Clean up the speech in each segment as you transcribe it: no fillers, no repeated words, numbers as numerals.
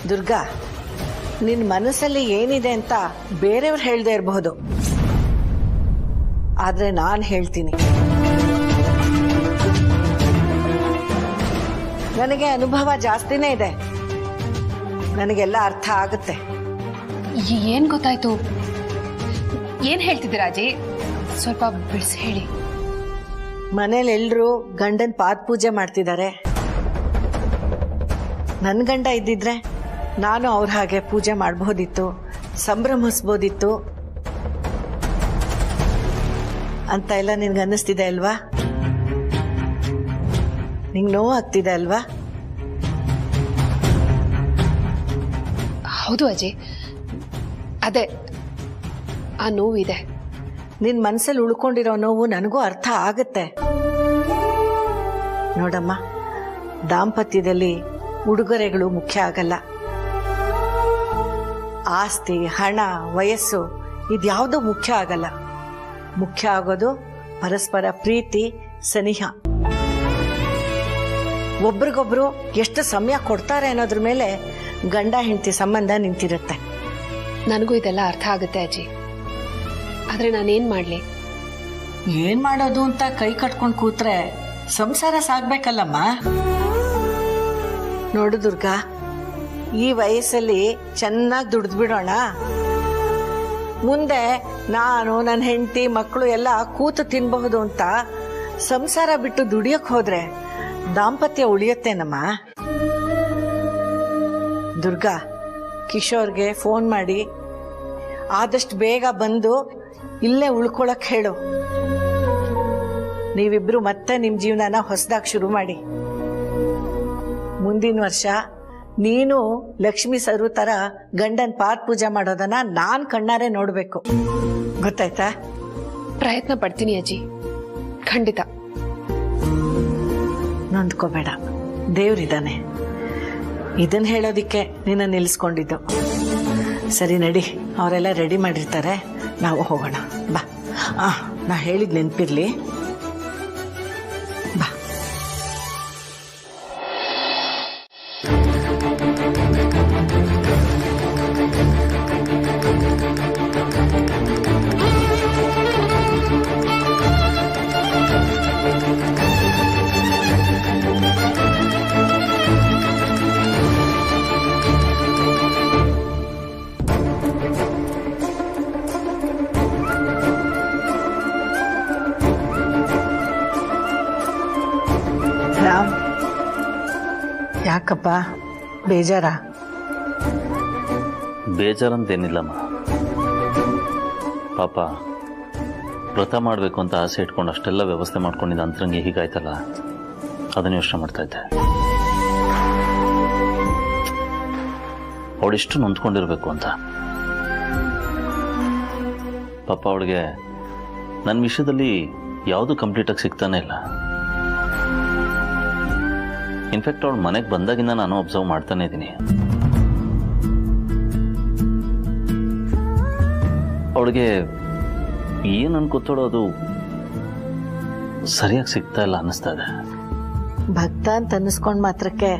ದುರ್ಗಾ, ನಿನ್ನ ಮನಸ್ಸಲ್ಲಿ ಏನಿದೆ ಅಂತ ಬೇರೆಯವ್ರು ಹೇಳದೇ ಇರಬಹುದು, ಆದ್ರೆ ನಾನು ಹೇಳ್ತೀನಿ. ನನಗೆ ಅನುಭವ ಜಾಸ್ತಿನೇ ಇದೆ, ನನಗೆಲ್ಲ ಅರ್ಥ ಆಗುತ್ತೆ. ಏನ್ ಗೊತ್ತಾಯ್ತು? ಏನ್ ಹೇಳ್ತಿದ್ದೀರಾ ಅಜ್ಜಿ? ಸ್ವಲ್ಪ ಬಿಡಿಸಿ ಹೇಳಿ. ಮನೇಲಿ ಎಲ್ರು ಗಂಡನ್ ಪಾದ ಪೂಜೆ ಮಾಡ್ತಿದ್ದಾರೆ. ನನ್ನ ಗಂಡ ಇದ್ದಿದ್ರೆ ನಾನು ಅವ್ರ ಹಾಗೆ ಪೂಜೆ ಮಾಡಬಹುದಿತ್ತು, ಸಂಭ್ರಮಿಸ್ಬೋದಿತ್ತು ಅಂತ ಎಲ್ಲ ನಿನ್ಗೆ ಅನ್ನಿಸ್ತಿದೆ ಅಲ್ವಾ? ನಿಂಗೆ ನೋವು ಆಗ್ತಿದೆ ಅಲ್ವಾ? ಹೌದು ಅಜ್ಜಿ, ಅದೇ ಆ ನೋವಿದೆ. ನಿನ್ ಮನಸ್ಸಲ್ಲಿ ಉಳ್ಕೊಂಡಿರೋ ನೋವು ನನಗೂ ಅರ್ಥ ಆಗುತ್ತೆ. ನೋಡಮ್ಮ, ದಾಂಪತ್ಯದಲ್ಲಿ ಉಡುಗೊರೆಗಳು ಮುಖ್ಯ ಆಗಲ್ಲ. ಆಸ್ತಿ, ಹಣ, ವಯಸ್ಸು ಇದ್ಯಾವುದೂ ಮುಖ್ಯ ಆಗಲ್ಲ. ಮುಖ್ಯ ಆಗೋದು ಪರಸ್ಪರ ಪ್ರೀತಿ, ಸನಿಹ. ಒಬ್ರಿಗೊಬ್ರು ಎಷ್ಟು ಸಮಯ ಕೊಡ್ತಾರೆ ಅನ್ನೋದ್ರ ಮೇಲೆ ಗಂಡ ಹೆಂಡತಿ ಸಂಬಂಧ ನಿಂತಿರುತ್ತೆ. ನನಗೂ ಇದೆಲ್ಲ ಅರ್ಥ ಆಗುತ್ತೆ ಅಜ್ಜಿ, ಆದ್ರೆ ನಾನೇನ್ ಮಾಡ್ಲಿ? ಏನ್ ಮಾಡೋದು ಅಂತ ಕೈ ಕಟ್ಕೊಂಡು ಕೂತ್ರೆ ಸಂಸಾರ ಸಾಗ್ಬೇಕಲ್ಲಮ್ಮ. ನೋಡು ದುರ್ಗಾ, ಈ ವಯಸ್ಸಲ್ಲಿ ಚೆನ್ನಾಗಿ ದುಡ್ದು ಬಿಡೋಣ. ಮುಂದೆ ನಾನು, ನನ್ನ ಹೆಂಡತಿ, ಮಕ್ಕಳು ಎಲ್ಲ ಕೂತು ತಿನ್ಬಹುದು ಅಂತ ಸಂಸಾರ ಬಿಟ್ಟು ದುಡಿಯಕ್ ಹೋದ್ರೆ ದಾಂಪತ್ಯ ಉಳಿಯುತ್ತೇನಮ್ಮ. ದುರ್ಗಾ, ಕಿಶೋರ್ಗೆ ಫೋನ್ ಮಾಡಿ ಆದಷ್ಟು ಬೇಗ ಬಂದು ಇಲ್ಲೇ ಉಳ್ಕೊಳಕ್ ಹೇಳು. ನೀವಿಬ್ರು ಮತ್ತೆ ನಿಮ್ ಜೀವನನ ಹೊಸದಾಗಿ ಶುರು ಮಾಡಿ. ಮುಂದಿನ ವರ್ಷ ನೀನು ಲಕ್ಷ್ಮೀ ಸರು ತರ ಗಂಡನ್ ಪಾದ ಪೂಜೆ ಮಾಡೋದನ್ನ ನಾನ್ ಕಣ್ಣಾರೆ ನೋಡ್ಬೇಕು, ಗೊತ್ತಾಯ್ತಾ? ಪ್ರಯತ್ನ ಪಡ್ತೀನಿ ಅಜ್ಜಿ, ಖಂಡಿತ. ನೊಂದ್ಕೋಬೇಡ, ದೇವ್ರಿದ್ದಾನೆ. ಇದನ್ನ ಹೇಳೋದಿಕ್ಕೆ ನಿನ್ನ ನಿಲ್ಲಿಸ್ಕೊಂಡಿದ್ದು. ಸರಿ ನಡಿ, ಅವರೆಲ್ಲ ರೆಡಿ ಮಾಡಿರ್ತಾರೆ, ನಾವು ಹೋಗೋಣ. ಬಾ. ನಾ ಹೇಳಿದ್ ನೆನ್ಪಿರ್ಲಿ. ಬಾ. ರಾಮ್, ಯಾಕಪ್ಪ ಬೇಜಾರ? ಬೇಜಾರಂತೇನಿಲ್ಲಮ್ಮ. ಪಾಪ ವ್ರತ ಮಾಡಬೇಕು ಅಂತ ಆಸೆ ಇಟ್ಕೊಂಡು ಅಷ್ಟೆಲ್ಲ ವ್ಯವಸ್ಥೆ ಮಾಡ್ಕೊಂಡಿದ್ದ ಅಂತರಂಗೆ ಹೀಗಾಯ್ತಲ್ಲ, ಅದನ್ನ ಯೋಚನೆ ಮಾಡ್ತಾ ಇದ್ದೆ. ಅವಳಿಷ್ಟು ನೊಂದ್ಕೊಂಡಿರ್ಬೇಕು ಅಂತ. ಪಾಪ ಅವಳಿಗೆ ನನ್ನ ವಿಷಯದಲ್ಲಿ ಯಾವುದು ಕಂಪ್ಲೀಟಾಗಿ ಸಿಗ್ತಾನೆ ಇಲ್ಲ. ಇನ್ಫ್ಯಾಕ್ಟ್ ಅವಳು ಮನೆಗೆ ಬಂದಾಗಿಂದ ನಾನು ಅಬ್ಸರ್ವ್ ಮಾಡ್ತಾನೆ ಇದ್ದೀನಿ. ಅವಳಿಗೆ ಏನು ಅನ್ಕೋತಾಳೋ ಅದು ಸರಿಯಾಗಿ ಸಿಗ್ತಾ ಇಲ್ಲ ಅನ್ನಿಸ್ತಾ ಇದೆ. ಭಕ್ತ ಅಂತ ಅನ್ನಿಸ್ಕೊಂಡ್ ಮಾತ್ರಕ್ಕೆ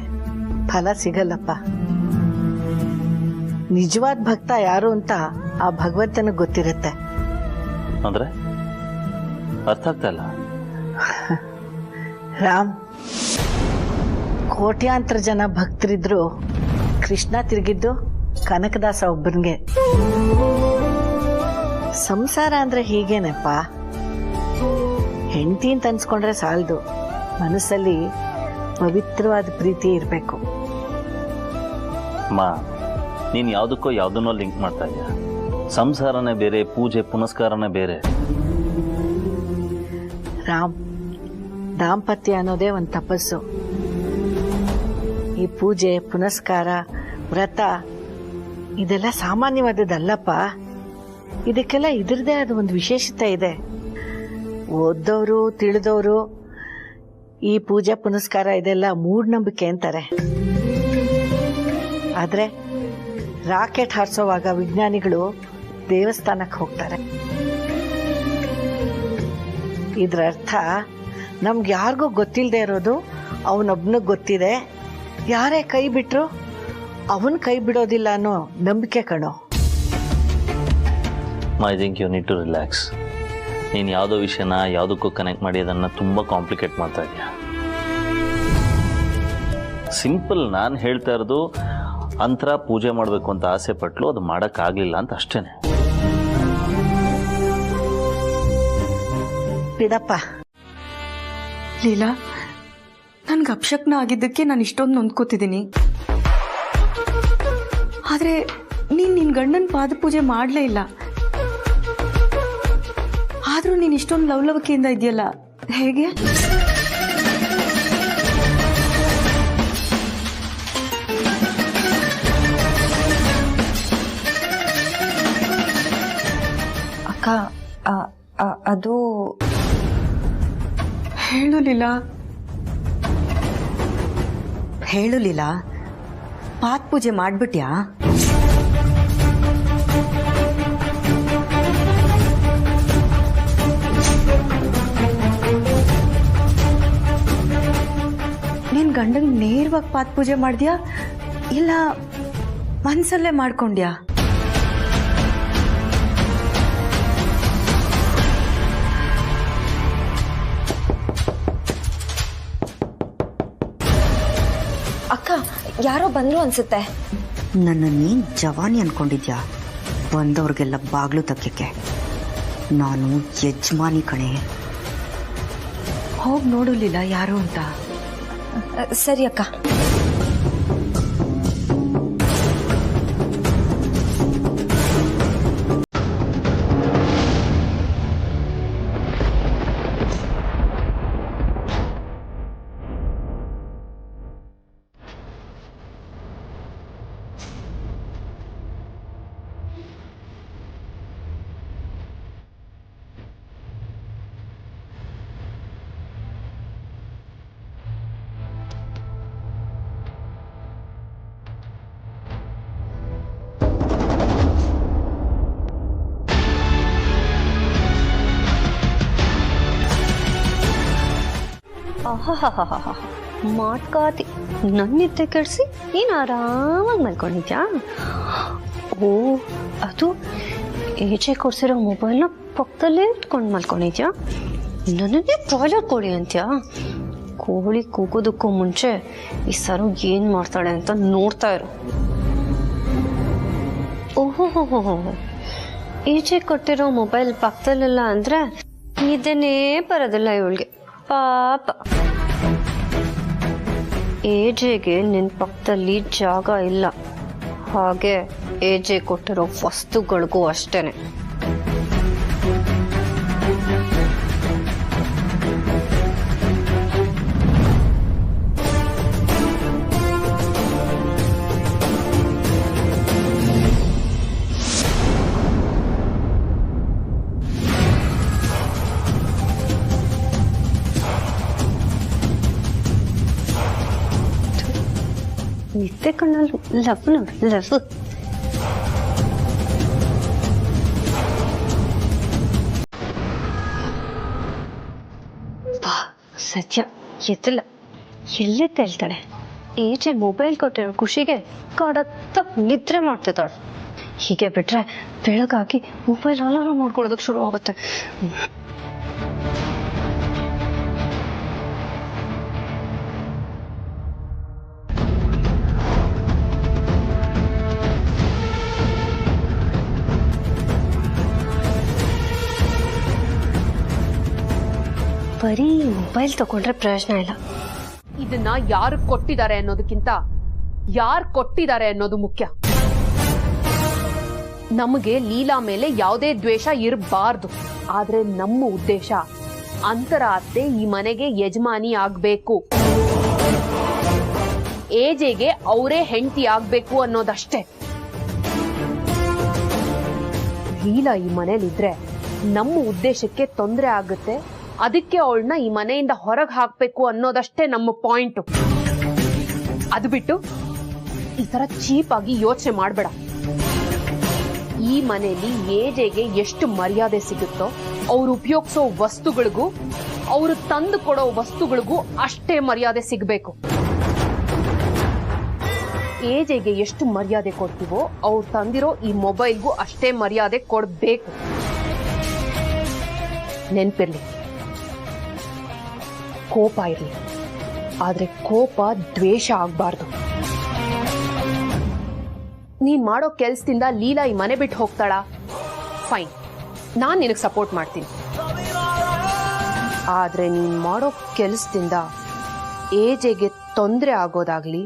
ಫಲ ಸಿಗಲ್ಲಪ್ಪ. ನಿಜವಾದ ಭಕ್ತ ಯಾರು ಅಂತ ಆ ಭಗವಂತನಿಗೆ ಗೊತ್ತಿರುತ್ತೆ. ಅಂದ್ರೆ ಅರ್ಥ ಆಗ್ತಾ ಇಲ್ಲ. ರಾಮ್, ಕೋಟ್ಯಾಂತರ ಜನ ಭಕ್ತರಿದ್ರು ಕೃಷ್ಣ ತಿರುಗಿದ್ದು ಕನಕದಾಸ ಒಬ್ಬನಿಗೆ. ಸಂಸಾರ ಅಂದ್ರೆ ಹೀಗೇನಪ್ಪ. ಹೆಂಡತಿ ಅಂತ ಅನ್ಸ್ಕೊಂಡ್ರೆ ಸಾಲದು, ಮನಸ್ಸಲ್ಲಿ ಪವಿತ್ರವಾದ ಪ್ರೀತಿ ಇರಬೇಕು. ಮಾ, ನೀನು ಯಾವುದಕ್ಕೋ ಯಾವುದನ್ನೋ ಲಿಂಕ್ ಮಾಡ್ತಾ ಇದೆಯಾ. ಸಂಸಾರನೇ ಬೇರೆ, ಪೂಜೆ ಪುನಸ್ಕಾರನೇ ಬೇರೆ. ರಾಮ್, ದಾಂಪತ್ಯ ಅನ್ನೋದೇ ಒಂದು ತಪಸ್ಸು. ಈ ಪೂಜೆ, ಪುನಸ್ಕಾರ, ವ್ರತ ಇದೆಲ್ಲ ಸಾಮಾನ್ಯವಾದದ್ದಲ್ಲಪ್ಪ. ಇದಕ್ಕೆಲ್ಲ ಇದ್ರದೇ ಆದ ಒಂದು ವಿಶೇಷತೆ ಇದೆ. ಓದ್ದವರು, ತಿಳಿದವರು ಈ ಪೂಜೆ ಪುನಸ್ಕಾರ ಇದೆಲ್ಲ ಮೂಢನಂಬಿಕೆ ಅಂತಾರೆ. ಆದ್ರೆ ರಾಕೆಟ್ ಹಾರಿಸೋವಾಗ ವಿಜ್ಞಾನಿಗಳು ದೇವಸ್ಥಾನಕ್ಕೆ ಹೋಗ್ತಾರೆ. ಇದ್ರ ಅರ್ಥ ನಮ್ಗೆ ಯಾರಿಗೂ ಗೊತ್ತಿಲ್ಲದೆ ಇರೋದು ಅವನೊಬ್ನಿಗೆ ಗೊತ್ತಿದೆ. ಯಾರೇ ಕೈ ಬಿಟ್ರು ಅವನ್ ಕೈ ಬಿಡೋದಿಲ್ಲ ಅನ್ನೋ ನಂಬಿಕೆ ಕಣೋ. I think you need to relax. ನೀನು ಯಾವುದೋ ವಿಷಯನ ಯಾವುದಕ್ಕೂ ಕನೆಕ್ಟ್ ಮಾಡಿ ಅದನ್ನು ತುಂಬ ಕಾಂಪ್ಲಿಕೇಟ್ ಮಾಡ್ತಾ ಇದೆಯಾ. ಸಿಂಪಲ್, ನಾನು ಹೇಳ್ತಾ ಇರೋದು ಅಂತರ ಪೂಜೆ ಮಾಡಬೇಕು ಅಂತ ಆಸೆ ಪಟ್ಲು, ಅದು ಮಾಡೋಕ್ಕಾಗಲಿಲ್ಲ ಅಂತ ಅಷ್ಟೇ. ಬಿಡಪ್ಪ. ಲೀಲಾ, ನನ್ಗೆ ಅಪಶಕ್ನ ಆಗಿದ್ದಕ್ಕೆ ನಾನು ಇಷ್ಟೊಂದು ನೊಂದ್ಕೋತಿದ್ದೀನಿ. ಆದ್ರೆ ನೀನ್ ನಿನ್ ಗಂಡನ ಪಾದ ಪೂಜೆ ಮಾಡ್ಲೇ ಇಲ್ಲ. ಆದ್ರೂ ನೀನ್ ಇಷ್ಟೊಂದು ಲವಲವಿಕೆಯಿಂದ ಇದೆಯಲ್ಲ, ಹೇಗೆ? ಅಕ್ಕ, ಅದು ಹೇಳು ಲೀಲಾ. ಹೇಳು ಲೀಲಾ, ಪಾದ ಪೂಜೆ ಮಾಡ್ಬಿಟ್ಯಾ? ನೀನ್ ಗಂಡಂಗ್ ನೇರವಾಗಿ ಪಾದ ಪೂಜೆ ಮಾಡ್ದ್ಯಾ ಇಲ್ಲ ಮನ್ಸಲ್ಲೇ ಮಾಡ್ಕೊಂಡ್ಯಾ? ಅಕ್ಕ, ಯಾರೋ ಬಂದ್ರು ಅನ್ಸುತ್ತೆ. ನನ್ನ ನೀನ್ ಜವಾನಿ ಅನ್ಕೊಂಡಿದ್ಯಾ? ಬಂದವ್ರಿಗೆಲ್ಲ ಬಾಗ್ಲು ತಕ್ಕಕ್ಕೆ ನಾನು ಯಜಮಾನಿ ಕಣೆ. ಹೋಗ್ ನೋಡು ಲೀಲಾ, ಯಾರು ಅಂತ. ಸರಿ ಅಕ್ಕ. ಮಾಡ್ಕಾತಿ ನನ್ನಿದ್ದೆ ಕೆಡಿಸಿ ನೀನು ಆರಾಮಾಗಿ ಮಲ್ಕೊಂಡಿದ್ಯಾ? ಓ, ಅದು ಏಜೆ ಕೊಡ್ಸಿರೋ ಮೊಬೈಲ್ನ ಪಕ್ಕದಲ್ಲೇ ಇಟ್ಕೊಂಡು ಮಲ್ಕೊಂಡಿದ್ಯಾ? ನನ್ನನ್ನೇ ಟಾಯ್ಲೆಟ್ ಕೊಡಿ ಅಂತ್ಯಾ? ಕೋಳಿ ಕೂಗೋದಕ್ಕೂ ಮುಂಚೆ ಈ ಸರು ಏನು ಮಾಡ್ತಾಳೆ ಅಂತ ನೋಡ್ತಾ ಇರು. ಓಹೋ, ಏಜೆ ಕೊಟ್ಟಿರೋ ಮೊಬೈಲ್ ಪಕ್ಕದಲ್ಲೆಲ್ಲ ಅಂದರೆ ನಿದ್ದೆನೇ ಬರೋದಿಲ್ಲ ಇವಳಿಗೆ, ಪಾಪ. ಏಜೆಗೆ ನಿನ್ನ ಪಕ್ಕದಲ್ಲಿ ಜಾಗ ಇಲ್ಲ, ಹಾಗೆ ಏಜೆ ಕೊಟ್ಟಿರೋ ವಸ್ತುಗಳಿಗೂ ಅಷ್ಟೇನೆ. ನಿದ್ದೆ ಕಣ್ಣಲ್ಲಿ ಲವ್ ನೋಡಿ, ಲವ್. ಸತ್ಯ ಎತ್ತಲ್ಲ, ಎಲ್ಲೇ ತೇಳ್ತಾಳೆ. ಏಜೆ ಮೊಬೈಲ್ ಕೊಟ್ಟಿರೋ ಖುಷಿಗೆ ಕಡತ್ತ ನಿದ್ರೆ ಮಾಡ್ತಿದ್ದಾಳೆ. ಹೀಗೆ ಬಿಟ್ರೆ ಬೆಳಗಾಗಿ ಮೊಬೈಲ್ ಅಲಾರಾಮ್ ಮಾಡ್ಕೊಳ್ಳೋದಕ್ಕೆ ಶುರು ಆಗುತ್ತೆ. ಬರೀ ಮೊಬೈಲ್ ತಗೊಂಡ್ರೆ ಪ್ರಯೋಜನ ಇಲ್ಲ. ಇದನ್ನ ಯಾರು ಕೊಟ್ಟಿದ್ದಾರೆ ಅನ್ನೋದಕ್ಕಿಂತ ಯಾರು ಕೊಟ್ಟಿದ್ದಾರೆ ಅನ್ನೋದು ಮುಖ್ಯ. ನಮಗೆ ಲೀಲಾ ಮೇಲೆ ಯಾವುದೇ ದ್ವೇಷ ಇರಬಾರ್ದು. ಆದ್ರೆ ನಮ್ಮ ಉದ್ದೇಶ ಅಂತರ ಅತ್ತೆ ಈ ಮನೆಗೆ ಯಜಮಾನಿ ಆಗ್ಬೇಕು, ಏಜೆಗೆ ಅವರೇ ಹೆಂಡತಿ ಆಗ್ಬೇಕು ಅನ್ನೋದಷ್ಟೇ. ಲೀಲಾ ಈ ಮನೇಲಿದ್ರೆ ನಮ್ಮ ಉದ್ದೇಶಕ್ಕೆ ತೊಂದರೆ ಆಗುತ್ತೆ, ಅದಕ್ಕೆ ಅವಳನ್ನ ಈ ಮನೆಯಿಂದ ಹೊರಗೆ ಹಾಕ್ಬೇಕು ಅನ್ನೋದಷ್ಟೇ ನಮ್ಮ ಪಾಯಿಂಟ್. ಅದು ಬಿಟ್ಟು ಈ ತರ ಚೀಪ್ ಆಗಿ ಯೋಚನೆ ಮಾಡಬೇಡ. ಈ ಮನೆಯಲ್ಲಿ ಏಜೆಗೆ ಎಷ್ಟು ಮರ್ಯಾದೆ ಸಿಗುತ್ತೋ ಅವ್ರು ಉಪಯೋಗಿಸೋ ವಸ್ತುಗಳಿಗೂ ಅವರು ತಂದು ಕೊಡೋ ವಸ್ತುಗಳಿಗೂ ಅಷ್ಟೇ ಮರ್ಯಾದೆ ಸಿಗಬೇಕು. ಏಜೆಗೆ ಎಷ್ಟು ಮರ್ಯಾದೆ ಕೊಡ್ತೀವೋ ಅವ್ರು ತಂದಿರೋ ಈ ಮೊಬೈಲ್ಗೂ ಅಷ್ಟೇ ಮರ್ಯಾದೆ ಕೊಡ್ಬೇಕು. ನೆನ್ಪಿರ್ಲಿ, ಕೋಪ ಇರ್ಲಿ, ಆದ್ರೆ ಕೋಪ ದ್ವೇಷ ಆಗ್ಬಾರ್ದು. ನೀನ್ ಮಾಡೋ ಕೆಲ್ಸದಿಂದ ಲೀಲಾ ಈ ಮನೆ ಬಿಟ್ಟು ಹೋಗ್ತಾಳಾ? ಫೈನ್, ನಾನ್ ನಿನಗೆ ಸಪೋರ್ಟ್ ಮಾಡ್ತೀನಿ. ಆದ್ರೆ ನೀನ್ ಮಾಡೋ ಕೆಲ್ಸದಿಂದ ಏಜೆಗೆ ತೊಂದರೆ ಆಗೋದಾಗ್ಲಿ,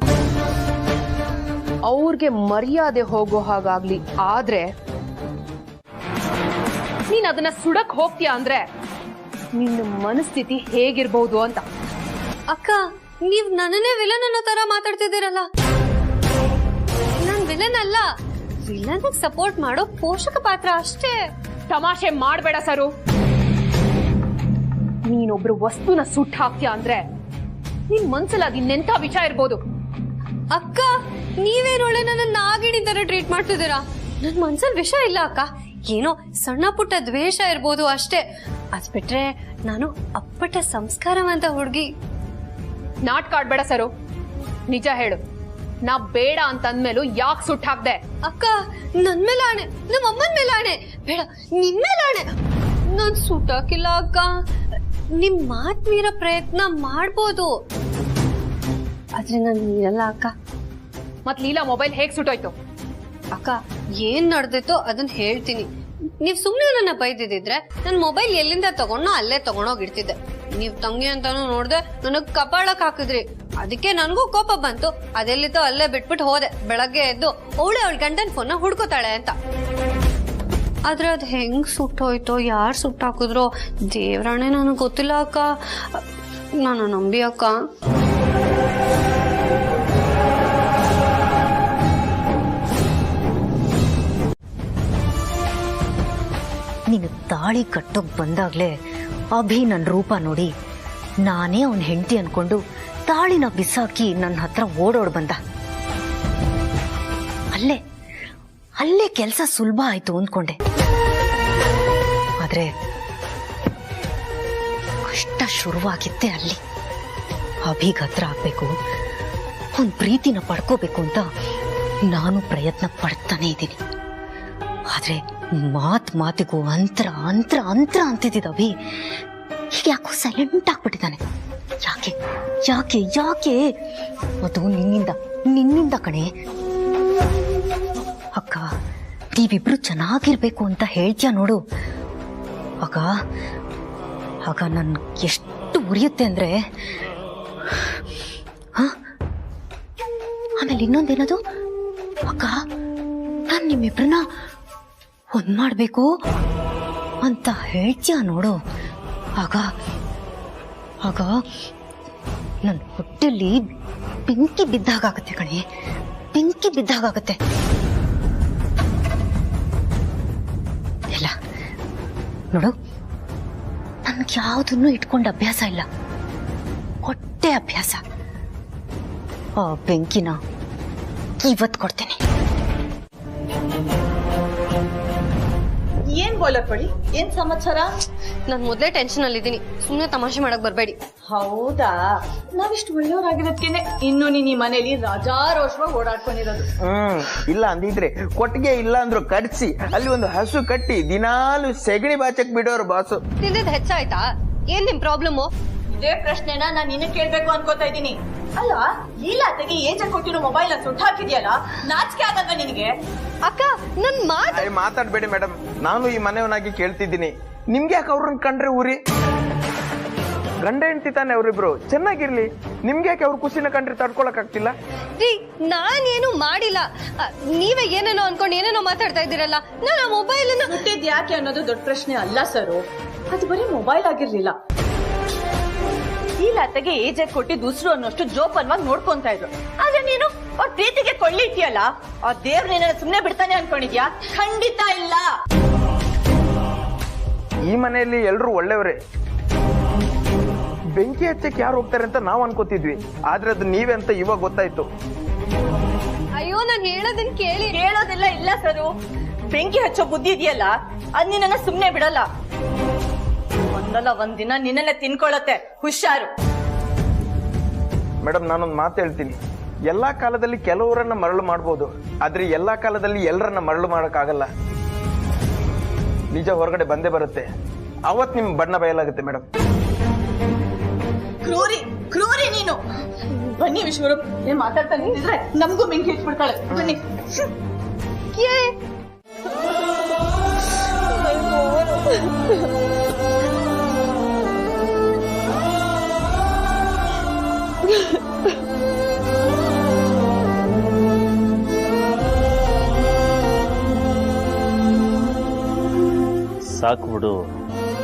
ಅವ್ರಿಗೆ ಮರ್ಯಾದೆ ಹೋಗೋ ಹಾಗಾಗ್ಲಿ ಆದ್ರೆ ನೀನ್ ಅದನ್ನ ಸುಡಕ್ ಹೋಗ್ತೀಯ ಅಂದ್ರೆ ನಿನ್ನ ಮನಸ್ಥಿತಿ ಹೇಗಿರ್ಬಹುದು ಅಂತ. ಅಕ್ಕ, ನೀವ್ ನನ್ನನ್ನೇ ವಿಲನ್ ಅನ್ನೋ ತರ ಮಾತಾಡ್ತಿದ್ದೀರಲ್ಲ. ನಾನ್ ವಿಲನ್ ಅಲ್ಲ, ವಿಲನ್ ಸಪೋರ್ಟ್ ಮಾಡೋ ಪೋಷಕ ಪಾತ್ರ ಅಷ್ಟೇ. ತಮಾಷೆ ಮಾಡ್ಬೇಡ ಸರು. ನೀನೊಬ್ರು ವಸ್ತುನ ಸುಟ್ಟು ಹಾಕ್ತೀಯ ಅಂದ್ರೆ ನಿನ್ ಮನ್ಸಲ್ಲಿ ಇನ್ನೆಂಥ ವಿಷಯ ಇರ್ಬೋದು. ಅಕ್ಕ, ನೀವೇನೊಳ್ಳೆ ನನ್ನ ನಾಗಿಣಿ ತರ ಟ್ರೀಟ್ ಮಾಡ್ತಿದ್ದೀರಾ. ನನ್ ಮನ್ಸಲ್ಲಿ ವಿಷಯ ಇಲ್ಲ ಅಕ್ಕ, ಏನೋ ಸಣ್ಣ ಪುಟ್ಟ ದ್ವೇಷ ಇರ್ಬೋದು ಅಷ್ಟೇ. ಅದ್ ಬಿಟ್ರೆ ನಾನು ಅಪ್ಪಟ ಸಂಸ್ಕಾರವಂತ ಹುಡುಗಿ. ನಾಟಕ ಆಡ್ಬೇಡ ಸರು, ನಿಜ ಹೇಳು. ನಾ ಬೇಡ ಅಂತಂದ್ಮೇಲೂ ಯಾಕೆ ಸುಟ್ಟು ಹಾಕ್ದೆ? ಅಕ್ಕ, ನನ್ ಮೇಲೆ ಆಣೆ, ನಮ್ಮ ಅಮ್ಮನ ಮೇಲೆ ಆಣೆ, ಬೇಡ ನಿನ್ ಮೇಲೆ ಆಣೆ. ನಾನ್ ಸುಟ್ಟಾಕಿಲ್ಲ ಅಕ್ಕ. ನಿಮ್ ಮಾತ್ ಮೀರೋ ಪ್ರಯತ್ನ ಮಾಡ್ಬೋದು, ಆದ್ರೆ ನಾನು ಮೀರಲ್ಲ ಅಕ್ಕ. ಮತ್ ಲೀಲಾ ಮೊಬೈಲ್ ಹೇಗ್ ಸುಟ್ಟೋಯ್ತು? ಅಕ್ಕ, ಏನ್ ನಡೆದಿತ್ತೋ ಅದನ್ನ ಹೇಳ್ತೀನಿ. ನೀವ್ ಸುಮ್ನೆ ನನ್ನ ಬೈದಿದ್ರೆ ನನ್ ಮೊಬೈಲ್ ಎಲ್ಲಿಂದ ತಗೊಂಡೋ ಅಲ್ಲೇ ತಗೊಂಡೋಗಿಡ್ತಿದ್ದೆ. ನೀವ್ ತಂಗಿ ಅಂತಾನು ನೋಡ್ದೆ ನನಗ್ ಕಪಾಳಕ್ ಹಾಕಿದ್ರಿ. ಅದಕ್ಕೆ ನನ್ಗೂ ಕೋಪ ಬಂತು. ಅದೆಲ್ಲಿತ್ತೋ ಅಲ್ಲೇ ಬಿಟ್ಬಿಟ್ಟು ಹೋದೆ. ಬೆಳಗ್ಗೆ ಎದ್ದು ಅವಳ ಗಂಡನ್ ಫೋನ್ನ ಹುಡ್ಕೋತಾಳೆ ಅಂತ. ಆದ್ರೆ ಅದ್ ಹೆಂಗ್ ಸುಟ್ಟೋಯ್ತೋ, ಯಾರ್ ಸುಟ್ಟಾಕಿದ್ರೋ ದೇವ್ರಾಣೆ ನನಗ್ ಗೊತ್ತಿಲ್ಲ ಅಕ್ಕ. ನಾನು ನಂಬಿ ಅಕ್ಕ. ನೀನು ತಾಳಿ ಕಟ್ಟೋಕ್ ಬಂದಾಗ್ಲೇ ಅಭಿ ನನ್ನ ರೂಪ ನೋಡಿ ನಾನೇ ಅವನ ಹೆಂಡತಿ ಅನ್ಕೊಂಡು ತಾಳಿನ ಬಿಸಾಕಿ ನನ್ನ ಹತ್ರ ಓಡೋಡ್ ಬಂದ. ಅಲ್ಲೇ ಕೆಲಸ ಸುಲಭ ಆಯ್ತು ಅಂದ್ಕೊಂಡೆ. ಆದ್ರೆ ಕಷ್ಟ ಶುರುವಾಗಿದ್ದೆ ಅಲ್ಲಿ. ಅಭಿಗ್ ಹತ್ರ ಆಗ್ಬೇಕು, ಅವನ್ ಪ್ರೀತಿನ ಪಡ್ಕೋಬೇಕು ಅಂತ ನಾನು ಪ್ರಯತ್ನ ಪಡ್ತಾನೆ ಇದ್ದೀನಿ. ಆದ್ರೆ ಮಾತಿಗೂ ಅಂತರ ಅಂತಿದ್ದ ಅಭಿ ಈಗ ಯಾಕೋ ಸೈಲೆಂಟ್ ಆಗ್ಬಿಟ್ಟಿದ್ದಾನೆ. ಯಾಕೆ ಅದು ನಿನ್ನಿಂದ ಕಣೆ. ಅಕ್ಕ, ನೀವಿಬ್ರು ಚೆನ್ನಾಗಿರ್ಬೇಕು ಅಂತ ಹೇಳ್ತೀಯ ನೋಡು. ಆಗ ನನ್ ಎಷ್ಟು ಉರಿಯುತ್ತೆ ಅಂದ್ರೆ. ಆಮೇಲೆ ಇನ್ನೊಂದೇನದು, ಅಕ್ಕ ನಾನ್ ನಿಮ್ಮಿಬ್ರನ್ನ ಒಂದ್ ಮಾಡ್ಬೇಕು ಅಂತ ಹೇಳ್ತೀಯ ನೋಡು. ಆಗ ನನ್ನ ಹೊಟ್ಟೆಲಿ ಬೆಂಕಿ ಬಿದ್ದಾಗತ್ತೆ ಕಣೆ, ಬೆಂಕಿ ಬಿದ್ದಾಗತ್ತೆ. ಇಲ್ಲ ನೋಡು, ನನ್ಗೆ ಯಾವುದನ್ನು ಇಟ್ಕೊಂಡ ಅಭ್ಯಾಸ ಇಲ್ಲ, ಹೊಟ್ಟೆ ಅಭ್ಯಾಸ. ಆ ಬೆಂಕಿನ ಇವತ್ತು ಕೊಡ್ತೇನೆ. ಏನ್ ಬೋಲಪ್ಪಳಿ, ಏನ್ ಸಮಾಚಾರ? ನಾನ್ ಮೊದ್ಲೇ ಟೆನ್ಷನ್ ಅಲ್ಲಿ ಇದ್ದೀನಿ, ಸುಮ್ನೆ ತಮಾಷೆ ಮಾಡಕ್ ಬರ್ಬೇಡಿ. ಹೌದಾ? ನಾವಿಷ್ಟು ಒಳ್ಳೆಯವರಾಗಿರೋದ್ಕೇನೆ ಇನ್ನು ನೀನ್ ಈ ಮನೇಲಿ ರಾಜಾರೋಷವಾಗಿ ಓಡಾಡ್ಕೊಂಡಿರೋದು. ಇಲ್ಲ ಅಂದಿದ್ರೆ ಕೊಟ್ಟಿಗೆ ಇಲ್ಲ ಅಂದ್ರು ಕಟ್ಸಿ ಅಲ್ಲಿ ಒಂದು ಹಸು ಕಟ್ಟಿ ದಿನಾಲು ಸೆಗಣಿ ಬಾಚಕ್ ಬಿಡೋರು ಬಾಸು. ತಿಂದಿದ್ ಹೆಚ್ಚಾಯ್ತಾ? ಏನ್ ನಿಮ್ ಪ್ರಾಬ್ಲಮ್? ಇದೇ ಪ್ರಶ್ನೆನ ನಾನ್ ನಿನ್ನ ಕೇಳ್ಬೇಕು ಅನ್ಕೋತಾ ಇದ್ದೀನಿ. ಅಲ್ಲ, ಲೀಲಾತೆಗೆ ಏಜ ಕೊಟ್ಟಿರೋ ಮೊಬೈಲ್ ಸುಟ್ಟು ಹಾಕಿದ್ಯಲ್ಲ, ನಾಚಿಕೆ ಆಗಲ್ಲ ನಿನಗೆ? ಅಕ್ಕ, ನನ್ ಮಾತಾಡ್ಬೇಡಿ ಮೇಡಮ್, ನಾನು ಈ ಮನೆಯವನಾಗಿ ಕೇಳ್ತಿದ್ದೀನಿ. ನಿಮ್ಗೆ ಯಾಕೆ ಅವ್ರನ್ನ ಕಂಡ್ರೆ ಊರಿ? ಗಂಡ ಹೆಂಡತಿ ತಾನೆ ಅವ್ರಿಬ್ರು, ಚೆನ್ನಾಗಿರ್ಲಿ. ನಿಮ್ಗೆ ಯಾಕೆ ಅವ್ರ ಖುಷಿನ ಕಂಡ್ರೆ ತಡ್ಕೊಳಕ್ ಆಗ್ತಿಲ್ಲ? ರೀ, ನಾನೇನು ಮಾಡಿಲ್ಲ. ನೀವೇ ಏನೇನೋ ಅನ್ಕೊಂಡು ಏನೇನೋ ಮಾತಾಡ್ತಾ ಇದ್ದೀರಲ್ಲ. ನಾನು ಆ ಮೊಬೈಲ್ ಹುಟ್ಟಿದ್ ಯಾಕೆ ಅನ್ನೋದು ದೊಡ್ಡ ಪ್ರಶ್ನೆ ಅಲ್ಲ ಸರು. ಅದು ಬರೀ ಮೊಬೈಲ್ ಆಗಿರ್ಲಿಲ್ಲ. ಲೀಲಾತೆಗೆ ಏಜೆ ಕೊಟ್ಟಿ ದುಸ್ರು ಅನ್ನೋಷ್ಟು ಜೋಪಾನವಾಗಿ ನೋಡ್ಕೊಂತಾ ಇದ್ರು. ಆದ್ರೆ ನೀನು ಅವ್ರ ಪ್ರೀತಿಗೆ ಕೊಳ್ಳಿ ಇಟ್ಟಿಯಲ್ಲ, ಆ ದೇವ್ರನ್ನ ಸುಮ್ನೆ ಬಿಡ್ತಾನೆ ಅನ್ಕೊಂಡಿದ್ಯಾ? ಖಂಡಿತ ಇಲ್ಲ. ಈ ಮನೆಯಲ್ಲಿ ಎಲ್ರು ಒಳ್ಳೆಯವರೇ. ಬೆಂಕಿ ಹಚ್ಚಕ್ಕೆ ಯಾರು ಹೋಗ್ತಾರೆ ಅಂತ ನಾವ್ ಅನ್ಕೋತಿದ್ವಿ, ಆದ್ರೆ ಅದು ನೀವೇ ಅಂತ ಇವಾಗ ಗೊತ್ತಾಯ್ತು. ಅಯ್ಯೋ, ನಾನ್ ಹೇಳೋದನ್ನ ಕೇಳಿ. ಹೇಳೋದಿಲ್ಲ ಇಲ್ಲ ಸರು. ಬೆಂಕಿ ಹಚ್ಚೋ ಬುದ್ಧಿ ಇದೆಯಲ್ಲ, ಅದ್ ನಿನ್ನ ಸುಮ್ನೆ ಬಿಡಲ್ಲ. ಒಂದ ಒಂದಲ್ಲ ಒಂದಿನ ನಿನ್ನೆಲ್ಲ ತಿನ್ಕೊಳ್ಳತ್ತೆ, ಹುಷಾರು. ಮೇಡಮ್ ನಾನೊಂದು ಮಾತು ಹೇಳ್ತೀನಿ, ಎಲ್ಲಾ ಕಾಲದಲ್ಲಿ ಕೆಲವರನ್ನ ಮರಳು ಮಾಡ್ಬೋದು, ಆದ್ರೆ ಎಲ್ಲಾ ಕಾಲದಲ್ಲಿ ಎಲ್ಲರನ್ನ ಮರಳು ಮಾಡಕ್ಕಾಗಲ್ಲ. ನಿಜ ಹೊರಗಡೆ ಬಂದೇ ಬರುತ್ತೆ, ಅವತ್ ನಿಮ್ ಬಣ್ಣ ಬಯಲಾಗುತ್ತೆ ಮೇಡಮ್. ಕ್ರೂರಿ ಕ್ರೂರಿ ನೀನು. ಬನ್ನಿ ವಿಶ್ವರೂಪ್, ಏನ್ ಮಾತಾಡ್ತಾ ನಿಂತಿದ್ರೆ ನಮಗೂ ಬೆಂಕಿ ಹಚ್ಬಿಡ್ತಾಳೆ. ಬನ್ನಿ. ಸಾಕು ಬಿಡು,